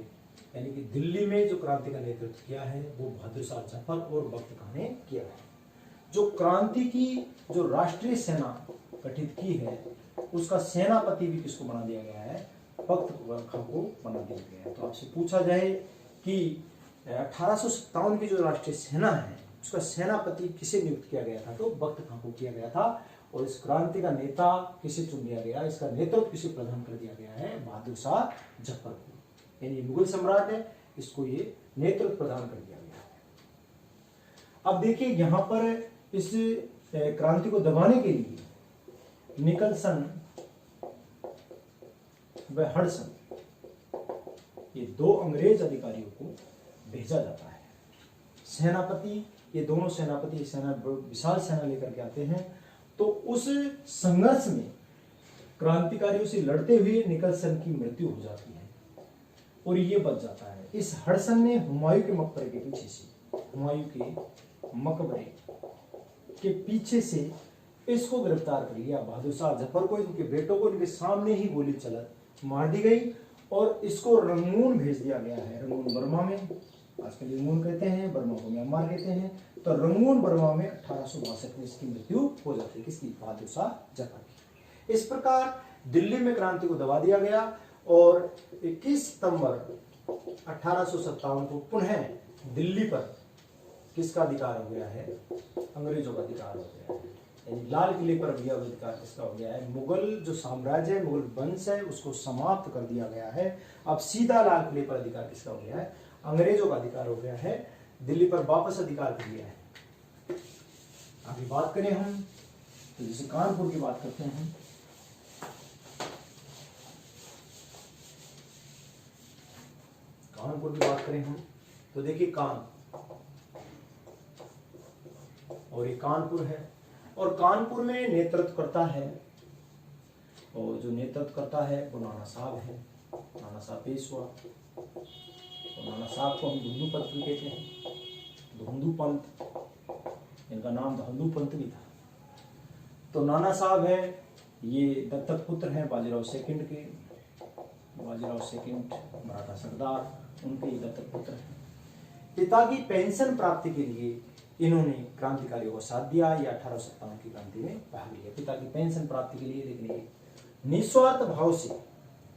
यानी कि दिल्ली में जो क्रांति का नेतृत्व किया है वो बहादुर शाह जफर और बख्त खां ने किया है। जो क्रांति की जो राष्ट्रीय सेना गठित की है उसका सेनापति भी किसको बना दिया गया है, बख्त खां को बना दिया गया है। तो आपसे पूछा जाए कि 1857 की जो राष्ट्रीय सेना है उसका सेनापति किसे नियुक्त किया गया था, तो बख्त खां को किया गया था। और इस क्रांति का नेता किसे चुन लिया गया, इसका नेतृत्व किसे प्रदान कर दिया गया है, बहादुर शाह जफर को, यानी मुगल सम्राट है, इसको ये नेतृत्व प्रदान कर दिया गया है। अब देखिए यहाँ पर इस क्रांति को दबाने के लिए निकलसन व हडसन ये दो अंग्रेज अधिकारियों को भेजा जाता है। सेनापति, ये दोनों सेनापति सेना विशाल सेना लेकर के आते हैं। तो उस संघर्ष में क्रांतिकारियों से लड़ते हुए निकलसन की मृत्यु हो जाती है और ये बच जाता है। इस हडसन ने हुमायूं के मकबरे के पीछे से, हुमायूं के मकबरे के पीछे से इसको गिरफ्तार कर लिया। बहादुर शाह जफर को, इनके बेटों को इनके सामने ही गोली चला मार दी गई और इसको रंगून भेज दिया गया है। रंगून बर्मा में, आजकल रंगून कहते हैं, बर्मा को म्यांमार कहते हैं। तो रंगून बर्मा में 1862 में इसकी मृत्यु हो जाती है, किसकी, बहादुर शाह जफर की। इस प्रकार दिल्ली में क्रांति को दबा दिया गया और 21 सितंबर 1857 को पुनः दिल्ली पर किसका अधिकार हो गया है, अंग्रेजों का अधिकार हो गया है। यानी लाल किले पर भी अधिकार किसका हो गया है, मुगल जो साम्राज्य है, मुगल वंश है, उसको समाप्त कर दिया गया है। अब सीधा लाल किले पर अधिकार किसका हो गया है, अंग्रेजों का अधिकार हो गया है। दिल्ली पर वापस अधिकार कर लिया है। अभी बात करें हम तो जैसे कानपुर की बात करते हैं, कानपुर की बात करें हम तो देखिए और ये कानपुर है और कानपुर में नेतृत्व करता है, और जो नेतृत्व करता है वो नाना साहब है, नाना साहब पेशवा। और नाना साहब को हम धुंधु पंत भी कहते हैं, धुंधु पंत, इनका नाम धुंधु पंत भी था। तो नाना साहब है, ये दत्तक पुत्र हैं बाजीराव सेकंड के, बाजीराव सेकंड मराठा सरदार, उनके दत्तक पुत्र हैं। पिता की पेंशन प्राप्ति के लिए इन्होंने क्रांतिकारियों का साथ दिया या 1857 की क्रांति में भाग लिया, पिता की पेंशन प्राप्ति के लिए। लेकिन निस्वार्थ भाव से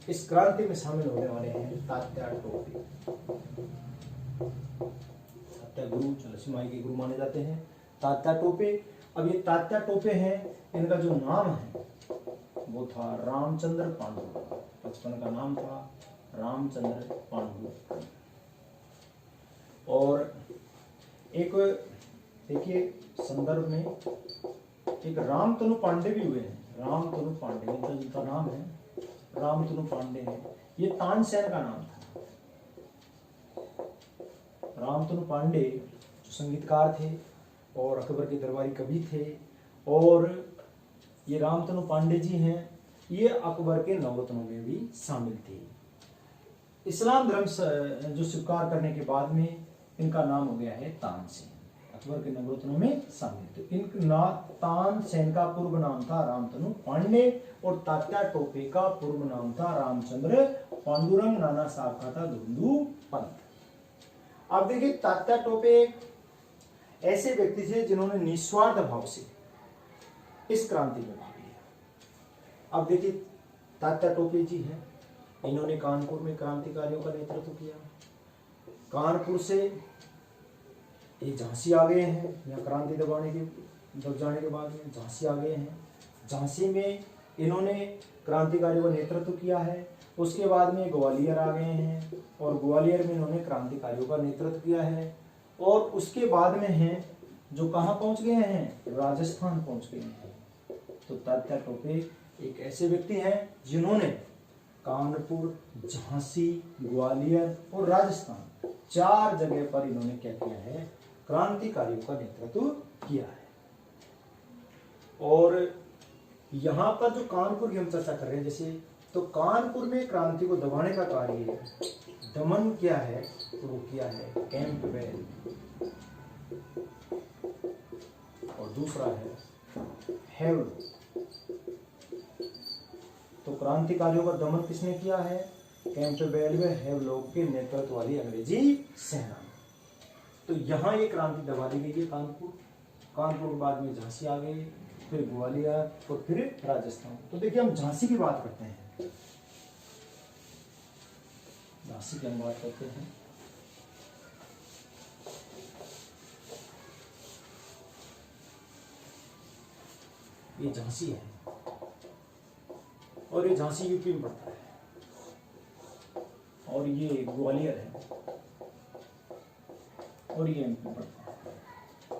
इस क्रांति में शामिल होने वाले हैं तात्या टोपे, तात्या गुरु, जो लक्ष्मीबाई के गुरु माने जाते हैं, तात्या टोपे। अब ये तात्या टोपे हैं, इनका जो नाम है वो था रामचंद्र पांडु, बचपन का नाम था रामचंद्र पांडु। और एक देखिए संदर्भ में एक रामतनु पांडे भी हुए हैं, रामतनु पांडे, जिनका नाम है रामतनु पांडे है, ये तानसेन का नाम था। रामतनु पांडे जो संगीतकार थे और अकबर के दरबारी कवि थे, और ये रामतनु पांडे जी हैं, ये अकबर के नवरत्नों में भी शामिल थे। इस्लाम धर्म जो स्वीकार करने के बाद में इनका नाम हो गया है तानसेन, अकबर के नवरत्नों में शामिल थे। तानसेन का पूर्व नाम था रामतनु पांडे और तात्या टोपे का पूर्व नाम था रामचंद्र पांडुरंग, नाना साहब का था धुंधु पंत। अब देखिए तात्या टोपे ऐसे व्यक्ति थे जिन्होंने निस्वार्थ भाव से इस क्रांति में भाग लिया। अब देखिए तात्या टोपे जी हैं, इन्होंने कानपुर में क्रांतिकारियों का नेतृत्व किया। कानपुर से ये झांसी आ गए हैं, यहाँ क्रांति दब जाने के बाद में झांसी आ गए हैं। झांसी में इन्होंने क्रांतिकारियों का नेतृत्व किया है। उसके बाद में ग्वालियर आ गए हैं और ग्वालियर में इन्होंने क्रांतिकारियों का नेतृत्व किया है। और उसके बाद में हैं जो कहाँ पहुँच गए हैं, राजस्थान पहुँच गए हैं। तो तात्या टोपे एक ऐसे व्यक्ति हैं जिन्होंने कानपुर, झांसी, ग्वालियर और राजस्थान 4 जगह पर इन्होंने क्या किया है, क्रांतिकारियों का नेतृत्व किया है। और यहाँ पर जो कानपुर की हम चर्चा कर रहे हैं, जैसे तो कानपुर में क्रांति को दबाने का कार्य दमन किया है, तो वो किया है कैंपबेल, और दूसरा है तो क्रांतिकारियों का दमन किसने किया है? कैंपबेल व हेवलॉक के नेतृत्व वाली अंग्रेजी सेना। तो यहाँ ये क्रांति दबा दी गई है कानपुर के बाद में झांसी आ गई, फिर ग्वालियर और फिर राजस्थान। तो देखिए हम झांसी की बात करते हैं, झांसी की हम बात करते हैं। ये झांसी है और ये झांसी यूपी में पड़ता है, और ये ग्वालियर है और ये एमपी में पड़ता है।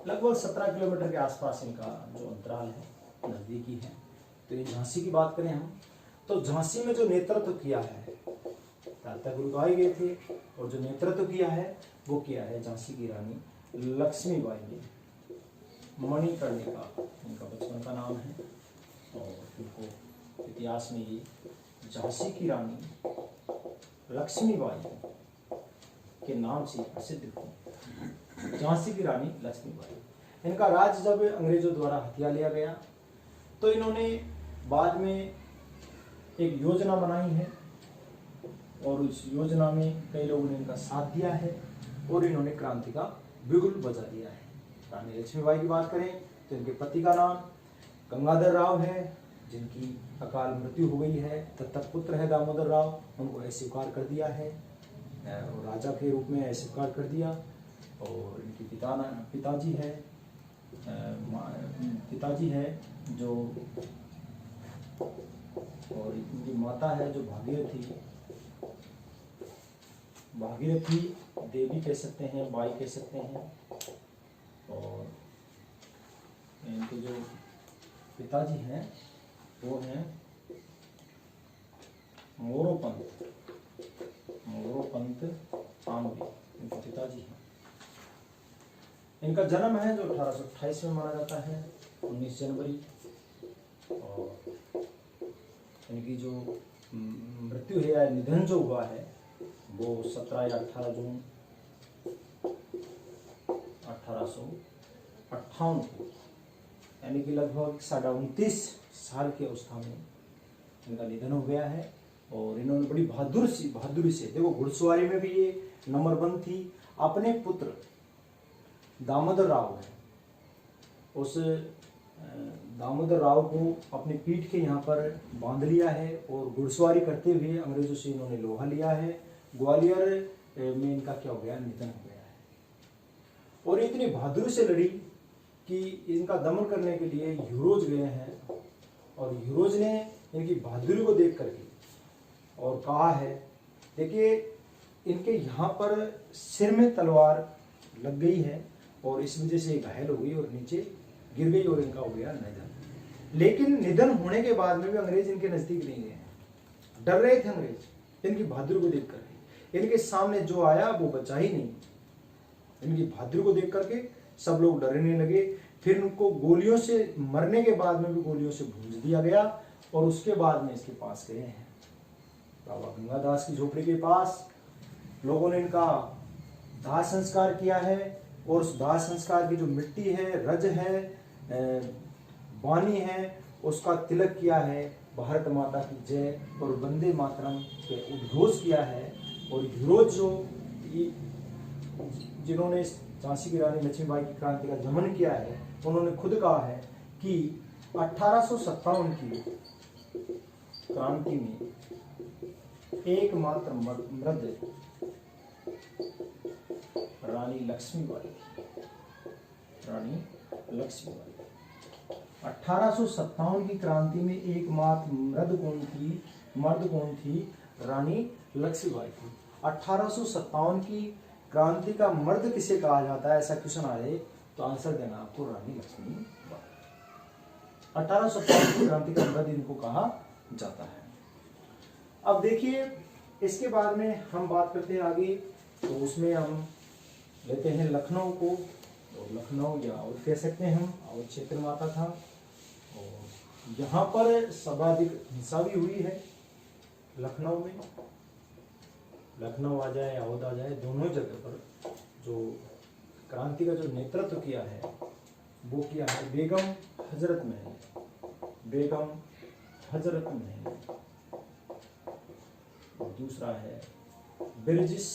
लगभग 17 किलोमीटर के आसपास इनका जो अंतराल है, नजदीकी है। तो ये झांसी की बात करें हम, तो झांसी में जो नेतृत्व किया है, तात्या गुरुगाई गए थे, और जो नेतृत्व किया है वो किया है झांसी की रानी लक्ष्मीबाई ने। मणिकर्णिका इनका बचपन का नाम है, और इनको इतिहास में ये झांसी की रानी लक्ष्मीबाई के नाम से प्रसिद्ध थी। झांसी की रानी लक्ष्मीबाई, इनका राज्य जब अंग्रेजों द्वारा हथिया लिया गया तो इन्होंने बाद में एक योजना बनाई है, और उस योजना में कई लोगों ने इनका साथ दिया है, और इन्होंने क्रांति का बिगुल बजा दिया है। रानी लक्ष्मीबाई की बात करें तो इनके पति का नाम गंगाधर राव है, जिनकी अकाल मृत्यु हो गई है। दत्तक पुत्र है दामोदर राव, उनको अस्वीकार कर दिया है, और राजा के रूप में अस्वीकार कर दिया। और इनकी पिताजी है जो, और इनकी माता है जो भागीरथी देवी कह सकते हैं, बाई कह सकते हैं। और इनके जो पिताजी हैं वो हैं मोरोपंत आमवी, इनके पिताजी हैं। इनका जन्म है जो 1828 में माना जाता है, 19 जनवरी। और इनकी जो मृत्यु है या निधन जो हुआ है वो 17 या 18 जून 1858 को, यानी कि लगभग 29 साल की अवस्था में इनका निधन हो गया है। और इन्होंने बड़ी बहादुरी से देखो, घुड़सवारी में भी ये नंबर 1 थी। अपने पुत्र दामोदर राव है, उस दामोदर राव को अपनी पीठ के यहाँ पर बांध लिया है, और घुड़सवारी करते हुए अंग्रेजों से इन्होंने लोहा लिया है। ग्वालियर में इनका क्या हो गया, निधन हो गया है। और इतनी बहादुरी से लड़ी कि इनका दमन करने के लिए यूरोज गए हैं, और यूरोज ने इनकी बहादुरी को देख करके और कहा है, देखिए इनके यहाँ पर सिर में तलवार लग गई है, और इस वजह से घायल हो गई और नीचे गिर गई, और इनका हो गया निधन। लेकिन निधन होने के बाद में भी अंग्रेज इनके नजदीक नहीं गए, डर रहे थे अंग्रेज इनकी बहादुरी को देख करके। इनके सामने जो आया वो बचा ही नहीं। इनकी बहादुरी को देख करके सब लोग डरने लगे। फिर उनको गोलियों से, मरने के बाद में भी गोलियों से भूंज दिया गया, और उसके बाद में इसके पास गए हैं बाबा गंगादास की झोपड़ी के पास। लोगों ने इनका दाह संस्कार किया है, और उस दाह संस्कार की जो मिट्टी है, रज है, बानी है, उसका तिलक किया है, भारत माता की जय और वंदे मातरम के उद्घोष किया है। और यूरोज जो जिन्होंने झांसी की रानी लक्ष्मीबाई की क्रांति का दमन किया है, उन्होंने खुद कहा है कि 1857 की क्रांति में एकमात्र मर्द रानी लक्ष्मीबाई 1857 की क्रांति में एकमात्र मर्द कौन थी? रानी लक्ष्मीबाई थी। 1857 की क्रांति का मर्द किसे कहा जाता है, ऐसा क्वेश्चन आ जाए तो आंसर देना आपको रानी लक्ष्मीबाई। 1857 की क्रांति का मर्द इनको कहा जाता है। अब देखिए इसके बाद में हम बात करते हैं आगे, तो उसमें हम लेते हैं लखनऊ को। तो लखनऊ या और कह सकते हैं हम, और क्षेत्र में आता था, और यहाँ पर सर्वाधिक हिंसा भी हुई है लखनऊ में। लखनऊ आ जाए, अवध आ जाए, दोनों जगह पर जो क्रांति का जो नेतृत्व किया है वो किया है बेगम हजरत महल। और दूसरा है ब्रिटिश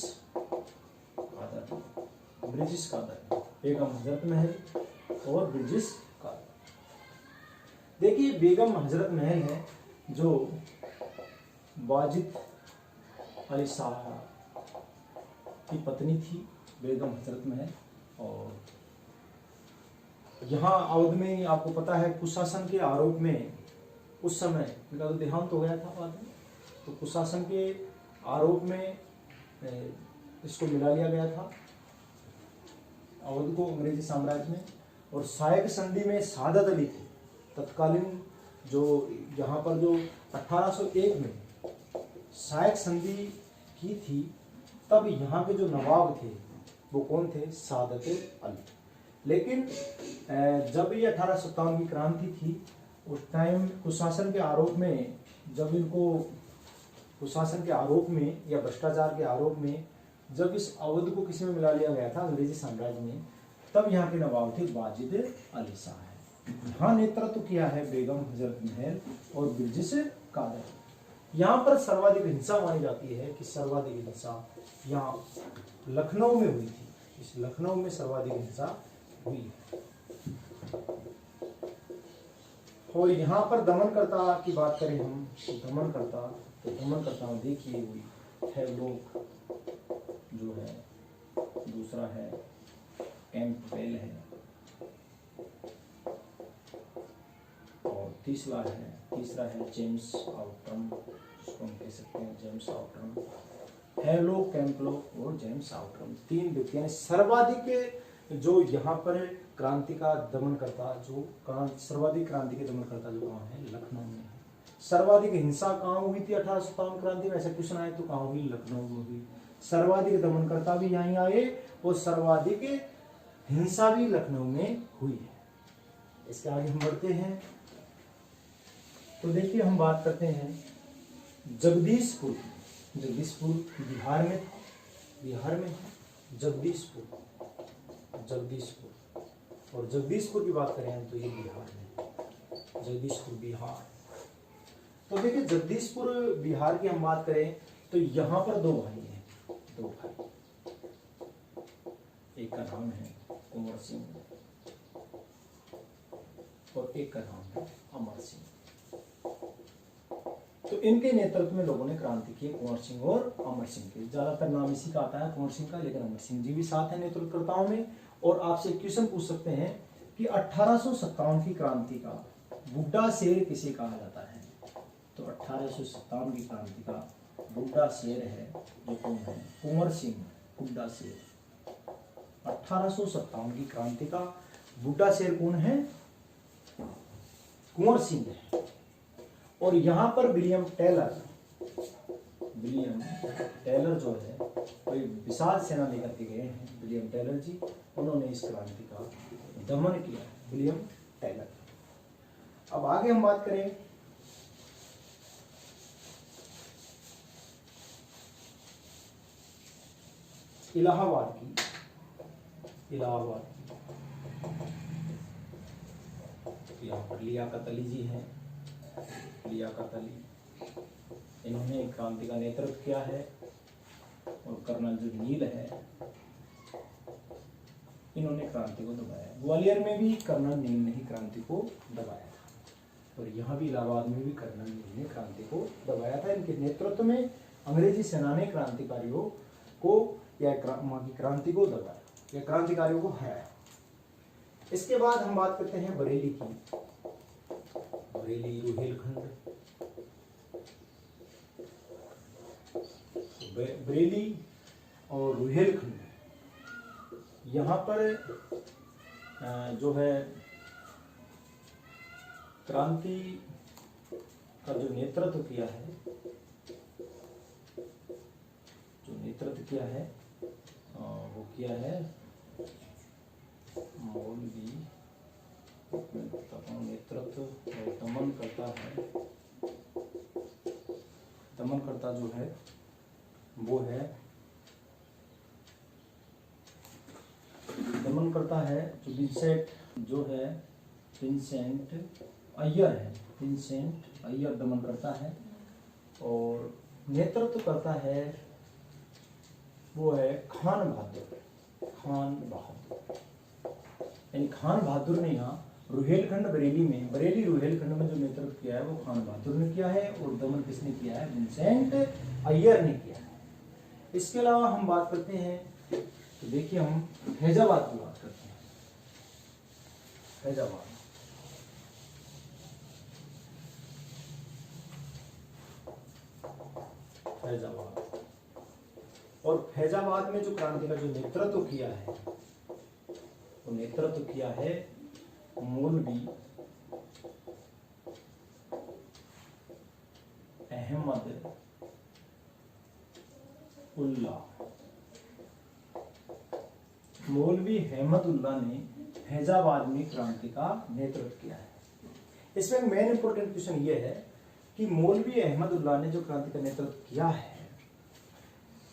कादर, ब्रिटिश कादर, बेगम हजरत महल और ब्रिटिश कादर। देखिए बेगम हजरत महल है जो वाजिद अली शाह की पत्नी थी, बेगम हजरत महल। और यहाँ अवध में आपको पता है कुशासन के आरोप में उस समय इनका तो देहांत हो गया था बाद में, तो कुशासन के आरोप में इसको मिला लिया गया था अवध को अंग्रेजी साम्राज्य में। और सायक संधि में सादत अली थे तत्कालीन, जो यहाँ पर जो 1801 में सायक संधि की थी, तब यहाँ के जो नवाब थे वो कौन थे? सादत अली। लेकिन जब ये 1857 की क्रांति थी, उस टाइम कुशासन के आरोप में, जब इनको कुशासन के आरोप में या भ्रष्टाचार के आरोप में जब इस अवध को किसी में मिला लिया गया था अंग्रेजी साम्राज्य में, तब यहाँ के नवाब थे वाजिद अली शाह। यहाँ नेतृत्व किया है बेगम हजरत महल और ब्रिटिश कादर। यहाँ पर सर्वाधिक हिंसा मानी जाती है कि सर्वाधिक हिंसा यहाँ लखनऊ में हुई थी, इस लखनऊ में सर्वाधिक हिंसा हुई। और यहाँ पर दमनकर्ता की बात करें हम, तो दमनकर्ता देखिए हुई है लोग जो है, दूसरा है कैंपबेल है, और तीसरा है जेम्स आउटरम, जिसको हम कह सकते हैं जेम्स आउटरम, हेलो कैंपलो और जेम्स आउटरम। 3 व्यक्ति यानी सर्वाधिक जो यहाँ पर क्रांति का दमन करता, जो सर्वाधिक क्रांति के दमन करता जो गाँव है लखनऊ में है। सर्वाधिक हिंसा कहाँ हुई थी 1857 क्रांति में? ऐसा क्वेश्चन आए तो कहाँ हुई? लखनऊ में हुई। सर्वाधिक दमनकर्ता भी यहीं आए और सर्वाधिक हिंसा भी लखनऊ में हुई है। इसके आगे हम बढ़ते हैं तो देखिए हम बात करते हैं जगदीशपुर बिहार में है। जगदीशपुर और जगदीशपुर की बात करें तो ये बिहार में, जगदीशपुर बिहार। तो देखिए जगदीशपुर बिहार की हम बात करें तो यहाँ पर 2 भाई हैं, एक का नाम है कुंवर सिंह और एक का नाम है अमर सिंह। तो इनके नेतृत्व में लोगों ने क्रांति की, कुंवर सिंह और अमर सिंह के। ज्यादातर नाम इसी का आता है कुंवर सिंह का, लेकिन अमर सिंह जी भी साथ हैं नेतृत्वकर्ताओं में। और आपसे क्वेश्चन पूछ सकते हैं कि 1857 की क्रांति का बुड्ढा शेर किसे कहा जाता है? तो 1857 की क्रांति का बुड्ढा शेर है जो कौन है? कुंवर सिंह, बुड्ढा शेर। 1857 की क्रांति का बुड्ढा शेर कौन है? कुंवर सिंह है। और यहाँ पर विलियम टेलर जो है कोई विशाल सेना लेकर के गए हैं, विलियम टेलर जी, उन्होंने इस क्रांति का दमन किया, विलियम टेलर। अब आगे हम बात करें इलाहाबाद की। यहाँ पर लियाकत अली जी हैं, लियाकत अली, इन्होंने क्रांति का नेतृत्व किया है। और कर्नल जो नील है, इन्होंने क्रांति को दबाया। ग्वालियर में भी कर्नल नील ने ही क्रांति को दबाया था, और यहाँ भी इलाहाबाद में भी कर्नल नील ने क्रांति को दबाया था। इनके नेतृत्व में अंग्रेजी सेना ने क्रांतिकारियों को या क्रांति को दबाया या क्रांतिकारियों को हराया। इसके बाद हम बात करते हैं बरेली की। बरेली रुहेलखंड, बरेली और रुहेलखंड, यहाँ पर जो है क्रांति का जो नेतृत्व किया है वो किया है मौलवी, नेतृत्व और दमन करता जो है वो है, दमन करता है जो विंसेंट अय्यर है, विंसेंट अय्यर दमन करता है। और नेतृत्व करता है वो है खान बहादुर। खान बहादुर यानी खान बहादुर ने यहाँ रुहेलखंड बरेली रुहेलखंड में जो नेतृत्व किया है वो खान बहादुर ने किया है, और दमन किसने किया है? विंसेंट अय्यर ने किया है। इसके अलावा हम बात करते हैं तो देखिए हम फैजाबाद की बात करते हैं। फैजाबाद और फैजाबाद में जो क्रांति का जो नेतृत्व किया है वो नेतृत्व किया है मौलवी अहमद उल्ला। मौलवी अहमदुल्ला ने फैजाबाद में क्रांति का नेतृत्व किया है। इसमें मेन इंपॉर्टेंट क्वेश्चन ये है कि मौलवी अहमदुल्ला ने जो क्रांति का नेतृत्व किया है,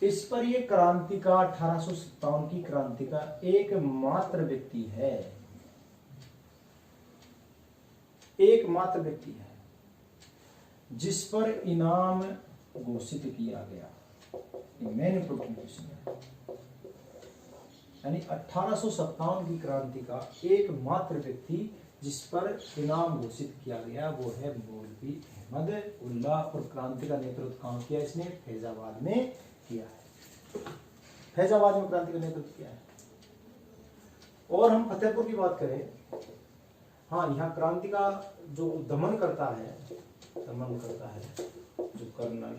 इस पर ये क्रांति का 1857 की क्रांति का एकमात्र व्यक्ति है, एकमात्र व्यक्ति है जिस पर इनाम घोषित किया गया। ये मेन इंपॉर्टेंट क्वेश्चन है। यानी 1857 की क्रांति का एकमात्र व्यक्ति जिस पर इनाम घोषित किया गया वो है मौलवी अहमद उल्ला, और क्रांति का नेतृत्व कहाँ किया? इसने फैजाबाद में किया है। फैजाबाद में क्रांति का नेतृत्व किया है। और हम फतेहपुर की बात करें, हाँ, यहाँ क्रांति का जो दमन करता है जो कर्नल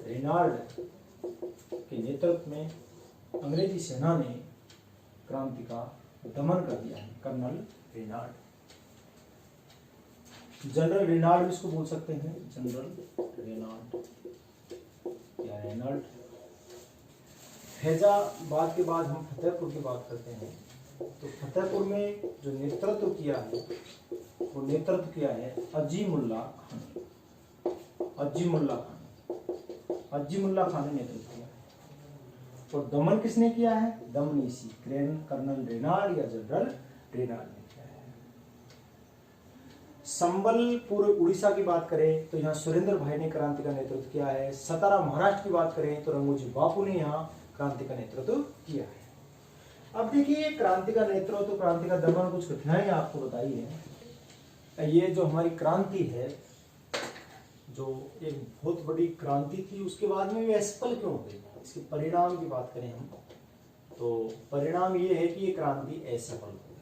रेनाल्ड के नेतृत्व में अंग्रेजी सेना ने क्रांति का दमन कर दिया है। कर्नल रेनाल्ड, जनरल रेनाल्ड इसको बोल सकते हैं, जनरल रेनाल्ड या रेनाल्ड। फैजाबाद के बाद हम फतेहपुर की बात करते हैं। तो फतेहपुर में जो नेतृत्व किया है वो नेतृत्व किया है अजीमुल्ला खान ने नेतृत्व किया है। और दमन किसने किया है? दमनीसी कर्नल रेनाल्ड या जनरल रेनाल्ड ने किया है। संबलपुर उड़ीसा की बात करें तो यहाँ सुरेंद्र भाई ने क्रांति का नेतृत्व किया है। सतारा महाराष्ट्र की बात करें तो रंगोजी बापू ने यहाँ क्रांति का नेतृत्व किया है। अब देखिए क्रांति का नेतृत्व तो क्रांति का दमन कुछ कठिनाई आपको बताई है। ये जो हमारी क्रांति है, जो एक बहुत बड़ी क्रांति थी, उसके बाद में ये असफल क्यों हो गई? इसके परिणाम की बात करें हम तो परिणाम ये है कि ये क्रांति असफल हो गई।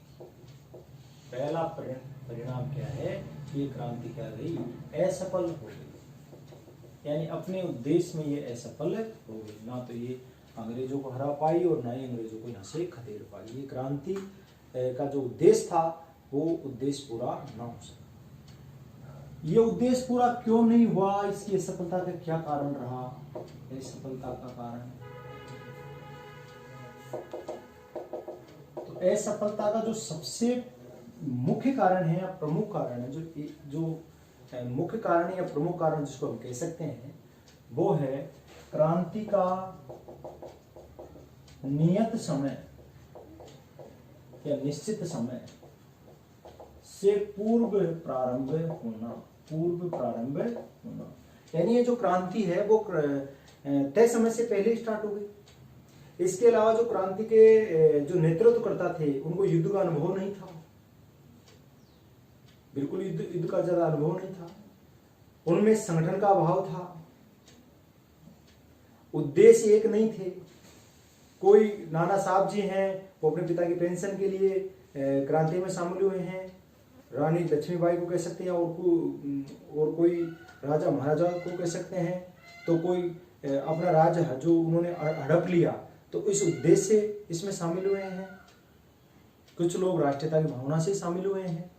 पहला परिणाम क्या है कि ये क्रांति क्या गई? असफल हो गई। यानी अपने उद्देश्य में ये असफल हो गई। ना तो ये अंग्रेजों को हरा पाई और ना ही अंग्रेजों को यहाँ से खदेड़ पाई। ये क्रांति का जो उद्देश्य था वो उद्देश्य पूरा ना हो सका। ये उद्देश्य पूरा क्यों नहीं हुआ? इसकी असफलता का क्या कारण रहा? असफलता का कारण तो असफलता का जो सबसे मुख्य कारण है या प्रमुख कारण है, जो मुख्य कारण है या प्रमुख कारण जिसको हम कह सकते हैं, वो है क्रांति का नियत समय या निश्चित समय से पूर्व प्रारंभ होना। यानी ये जो क्रांति है वो तय समय से पहले स्टार्ट हो गई। इसके अलावा जो क्रांति के जो नेतृत्वकर्ता थे उनको युद्ध का अनुभव नहीं था, बिल्कुल युद्ध का ज्यादा अनुभव नहीं था। उनमें संगठन का अभाव था, उद्देश्य एक नहीं थे। कोई नाना साहब जी हैं वो अपने पिता की पेंशन के लिए क्रांति में शामिल हुए हैं, रानी लक्ष्मीबाई को कह सकते हैं, और कोई राजा महाराजा को कह सकते हैं। तो कोई अपना राज जो उन्होंने हड़प लिया तो इस उद्देश्य से इसमें शामिल हुए हैं। कुछ लोग राष्ट्रीयता की भावना से शामिल हुए हैं।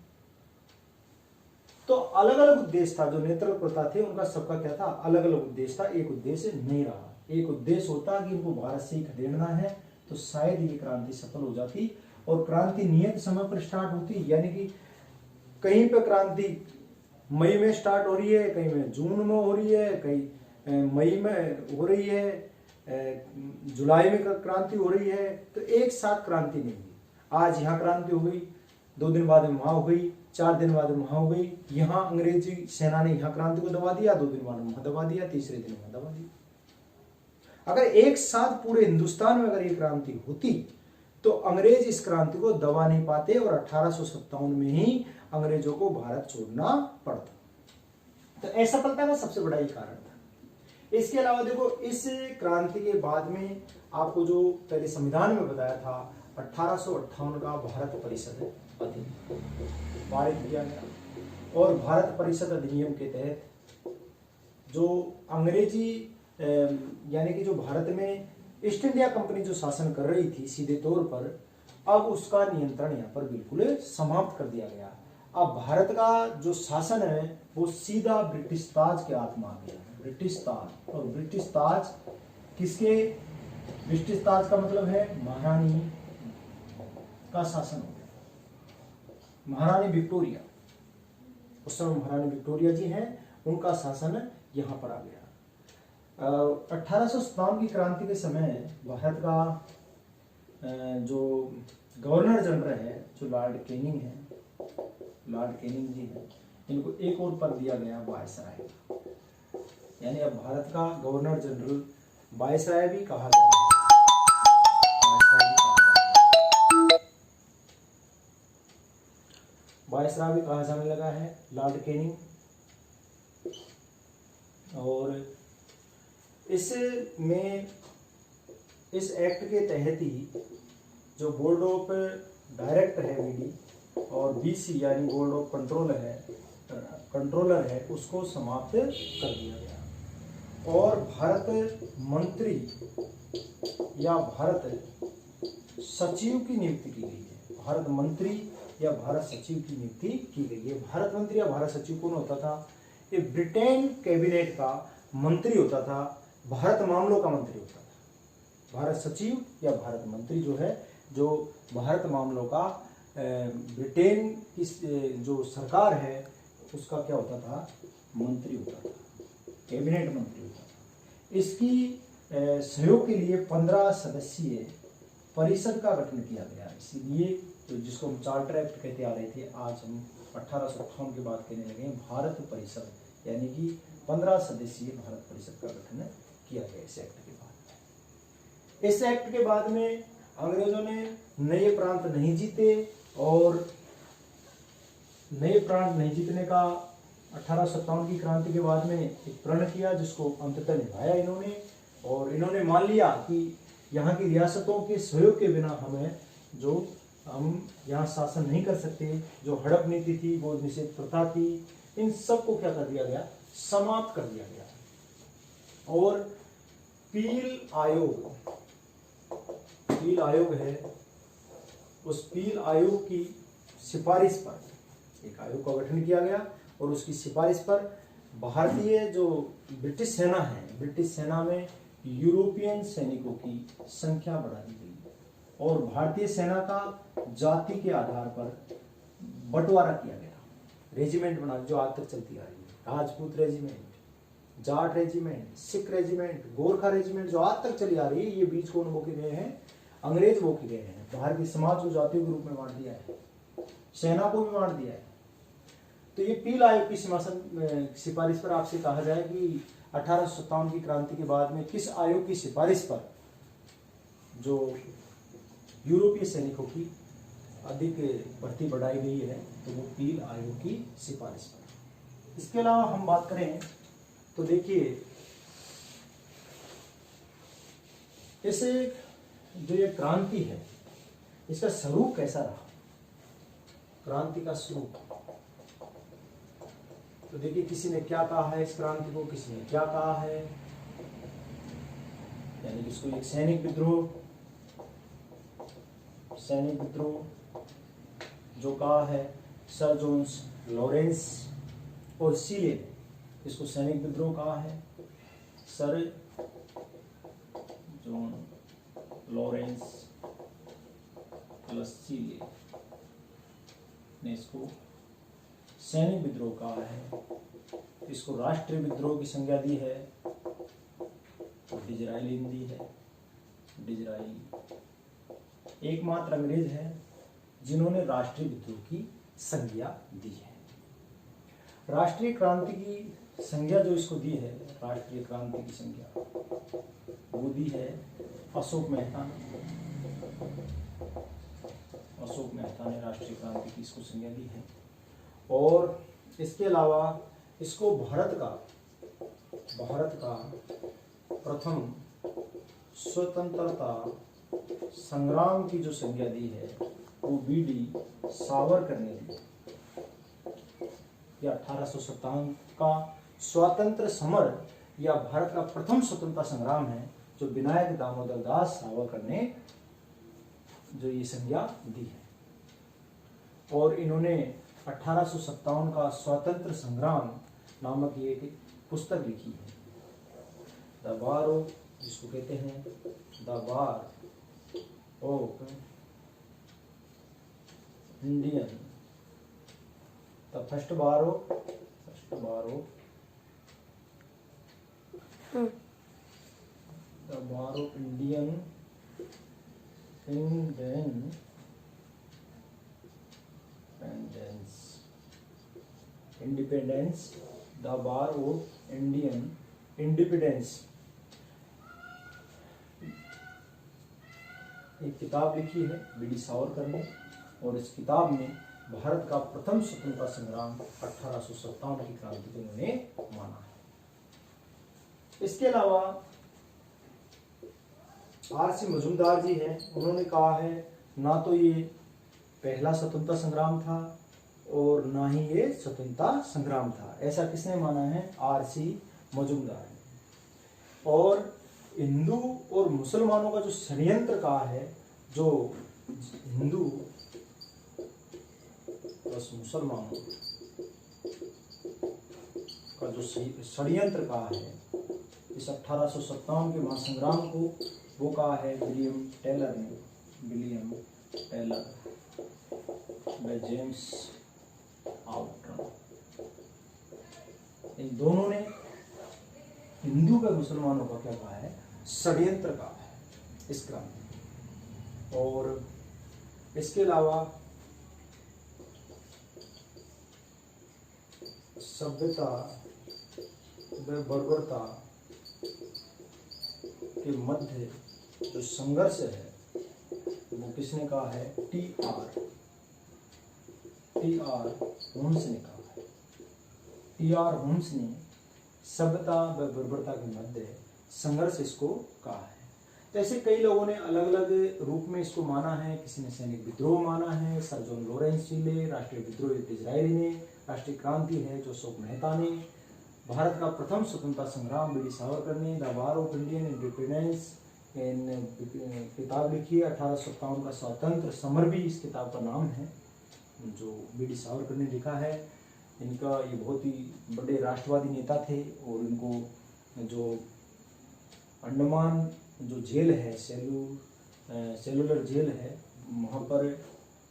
तो अलग अलग उद्देश्य था। जो नेतृत्वकर्ता थे उनका सबका क्या था? अलग अलग उद्देश्य था, एक उद्देश्य नहीं रहा। एक उद्देश्य होता कि इनको भारत से ही खदेड़ना है तो शायद ये क्रांति सफल हो जाती और क्रांति नियत समय पर स्टार्ट होती। यानी कि कहीं पे क्रांति मई में स्टार्ट हो रही है, कहीं में जून में हो रही है, कहीं मई में हो रही है, जुलाई में क्रांति हो रही है। तो एक साथ क्रांति नहीं हुई। आज यहाँ क्रांति हो गई, 2 दिन बाद में वहां हो गई, 4 दिन बाद में वहां हो गई, यहाँ अंग्रेजी सेना ने यहाँ क्रांति को दबा दिया, 2 दिन बाद वहां दबा दिया, तीसरे दिन वहां दबा दिया। अगर एक साथ पूरे हिंदुस्तान में अगर ये क्रांति होती तो अंग्रेज इस क्रांति को दबा नहीं पाते और 1857 में ही अंग्रेजों को भारत छोड़ना पड़ता। तो असफलता का सबसे बड़ा ही कारण था। इसके अलावा देखो, इस क्रांति के बाद में आपको जो पहले संविधान में बताया था 1858 का भारत परिषद अधिनियम पारित किया गया और भारत परिषद अधिनियम के तहत जो अंग्रेजी यानी कि जो भारत में ईस्ट इंडिया कंपनी जो शासन कर रही थी सीधे तौर पर, अब उसका नियंत्रण यहाँ पर बिल्कुल समाप्त कर दिया गया। अब भारत का जो शासन है वो सीधा ब्रिटिश ताज के हाथ में आ गया, ब्रिटिश ताज। और ब्रिटिश ताज किसके, ब्रिटिश ताज का मतलब है महारानी का शासन हो गया, महारानी विक्टोरिया। उस समय महारानी विक्टोरिया जी हैं, उनका शासन यहाँ पर आ गया। 1857 की क्रांति के समय भारत का जो गवर्नर जनरल है, जो लॉर्ड कैनिंग है, लॉर्ड कैनिंग जी हैं, इनको एक और पद दिया गया वायसराय, यानी अब भारत का गवर्नर जनरल वायसराय भी कहा जाता है। वायसराय भी कहा जाने लगा है लॉर्ड कैनिंग। और इसमें इस एक्ट के तहत ही जो बोर्ड ऑफ डायरेक्टर है बीडी और बीसी यानी बोर्ड ऑफ कंट्रोलर है उसको समाप्त कर दिया गया और भारत मंत्री या भारत सचिव की नियुक्ति की गई है। भारत मंत्री या भारत सचिव की नियुक्ति की गई है। भारत मंत्री या भारत सचिव कौन होता था? ये ब्रिटेन कैबिनेट का मंत्री होता था, भारत मामलों का मंत्री होता था। भारत सचिव या भारत मंत्री जो है, जो भारत मामलों का ब्रिटेन की जो सरकार है उसका क्या होता था? मंत्री होता था, कैबिनेट मंत्री होता था। इसकी सहयोग के लिए 15 सदस्यीय परिषद का गठन किया गया। इसीलिए तो जिसको हम चार्टर एक्ट कहते आ रहे थे, आज हम 1858 के बाद कहने लगे भारत परिषद, यानी कि 15 सदस्यीय भारत परिषद का गठन किया गया इस एक्ट के बाद। इस एक्ट के बाद में अंग्रेजों ने नए प्रांत नहीं जीते और नए प्रांत नहीं जीतने का 1857 की क्रांति के बाद में एक प्रण किया जिसको अंततः निभाया इन्होंने। और इन्होंने मान लिया कि यहाँ की रियासतों के सहयोग के बिना हम यहाँ शासन नहीं कर सकते। जो हड़प नीति थी, वो निषेध प्रथा थी, इन सबको क्या कर दिया गया? समाप्त कर दिया गया। और पील आयोग है, उस पील आयोग की सिफारिश पर एक आयोग का गठन किया गया और उसकी सिफारिश पर भारतीय जो ब्रिटिश सेना है, ब्रिटिश सेना में यूरोपियन सैनिकों की संख्या बढ़ा दी गई और भारतीय सेना का जाति के आधार पर बंटवारा किया गया। रेजिमेंट बना जो आज तक चलती आ रही है, Rajput regiment, Jat regiment, Sikh regiment, Gorkha regiment जो आज तक चली आ रही है, ये बीच कौन वो के गए हैं? अंग्रेज वो के गए हैं। भारतीय समाज को जातियों के रूप में बांट दिया है, सेना को भी बांट दिया है। तो ये पील आयोग की सिफारिश पर आपसे कहा जाए कि 1857 की क्रांति के बाद में किस आयोग की सिफारिश पर जो यूरोपीय सैनिकों की अधिक भर्ती बढ़ाई गई है, तो वो पील आयोग की सिफारिश पर। इसके अलावा हम बात करें तो देखिए, इसे जो ये क्रांति है इसका स्वरूप कैसा रहा? क्रांति का स्वरूप तो देखिए, किसी ने क्या कहा है इस क्रांति को, किसी ने क्या कहा है, यानी कि इसको एक सैनिक विद्रोह जो कहा है सर जॉन लॉरेंस और सीले ने, इसको सैनिक विद्रोह कहा है। सर जॉन लॉरेंस प्लस सीले ने इसको सैनिक विद्रोह कहा है। इसको राष्ट्रीय विद्रोह की संज्ञा दी है, डिजराइलिन दी है। डिजराइल एकमात्र अंग्रेज है जिन्होंने राष्ट्रीय विद्रोह की संज्ञा दी है। राष्ट्रीय क्रांति की संज्ञा जो इसको दी है, राष्ट्रीय क्रांति की संज्ञा वो दी है अशोक मेहता ने। अशोक मेहता ने राष्ट्रीय क्रांति की इसको संज्ञा दी है। और इसके अलावा इसको भारत का प्रथम स्वतंत्रता संग्राम की जो संज्ञा दी है वो बीडी सावरकर ने दी। 1857 का स्वातंत्र समर या भारत का प्रथम स्वतंत्रता संग्राम है जो विनायक दामोदर दास सावरकर ने जो ये संज्ञा दी है। और इन्होंने 1857 का स्वतंत्र संग्राम नामक ये एक पुस्तक लिखी है, द वार ऑफ, जिसको कहते हैं the war of Indian, the first war of the war of independence, the war of Indian independence, एक किताब लिखी है बीडी सावरकर ने। और इस किताब में भारत का प्रथम स्वतंत्रता संग्राम 1857 की क्रांति को उन्होंने माना है। इसके अलावा आर.सी. मजूमदार जी हैं, उन्होंने कहा है ना तो ये पहला स्वतंत्रता संग्राम था और ना ही ये स्वतंत्रता संग्राम था। ऐसा किसने माना है? आर.सी. मजूमदार ने। और हिंदू और मुसलमानों का जो षड्यंत्र कहा है, जो हिंदू प्लस मुसलमानों का जो षड्यंत्र कहा है इस 1857 के महासंग्राम को, वो कहा है विलियम टेलर ने, विलियम टेलर व जेम्स आउटरन। इन दोनों ने हिंदू व मुसलमानों का क्या कहा है? षड्यंत्र कहा है इस क्रांति। और इसके अलावा सभ्यता व बर्बरता के मध्य जो संघर्ष है वो किसने कहा है? टी.आर. होम्स ने कहा है। टी.आर. होम्स ने सभ्यता व बर्बरता के मध्य संघर्ष इसको कहा है। तो ऐसे कई लोगों ने अलग अलग रूप में इसको माना है। किसी ने सैनिक विद्रोह माना है, सर जॉन लॉरेंस चिले, राष्ट्रीय विद्रोह डिज़रायली ने, राष्ट्रीय क्रांति है जो अशोक मेहता ने, भारत का प्रथम स्वतंत्रता संग्राम बीडी सावरकर ने, the war of Indian independence किताब लिखी है। 1857 का स्वतंत्र समर भी इस किताब का नाम है जो बीडी सावरकर ने लिखा है। इनका ये बहुत ही बड़े राष्ट्रवादी नेता थे और इनको जो अंडमान जो जेल है, सेलुलर जेल है, वहाँ पर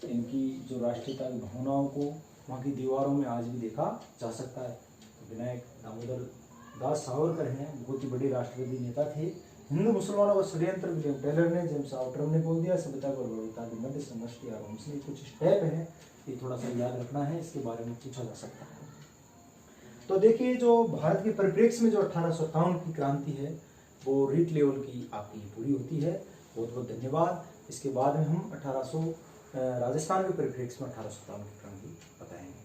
इनकी जो राष्ट्रीयता की भावनाओं को वहाँ की दीवारों में आज भी देखा जा सकता है। तो विनायक दामोदर दास सावरकर हैं, बहुत ही बड़े राष्ट्रवादी नेता थे। हिंदू मुसलमानों का षड्यंत्र विलियम टेलर ने, जेम्स आउटरन ने बोल दिया। सभ्यता और बर्बरता के मध्य संघर्ष किया। होम्स कुछ स्टेप है, ये थोड़ा सा याद रखना है, इसके बारे में पूछा जा सकता है। तो देखिए, जो भारत के परिप्रेक्ष्य में जो 1857 की क्रांति है वो रीट लेवल की आपकी पूरी होती है। बहुत बहुत धन्यवाद। इसके बाद में हम राजस्थान के परिप्रेक्ष्य में 1857 की क्रांति बताएंगे।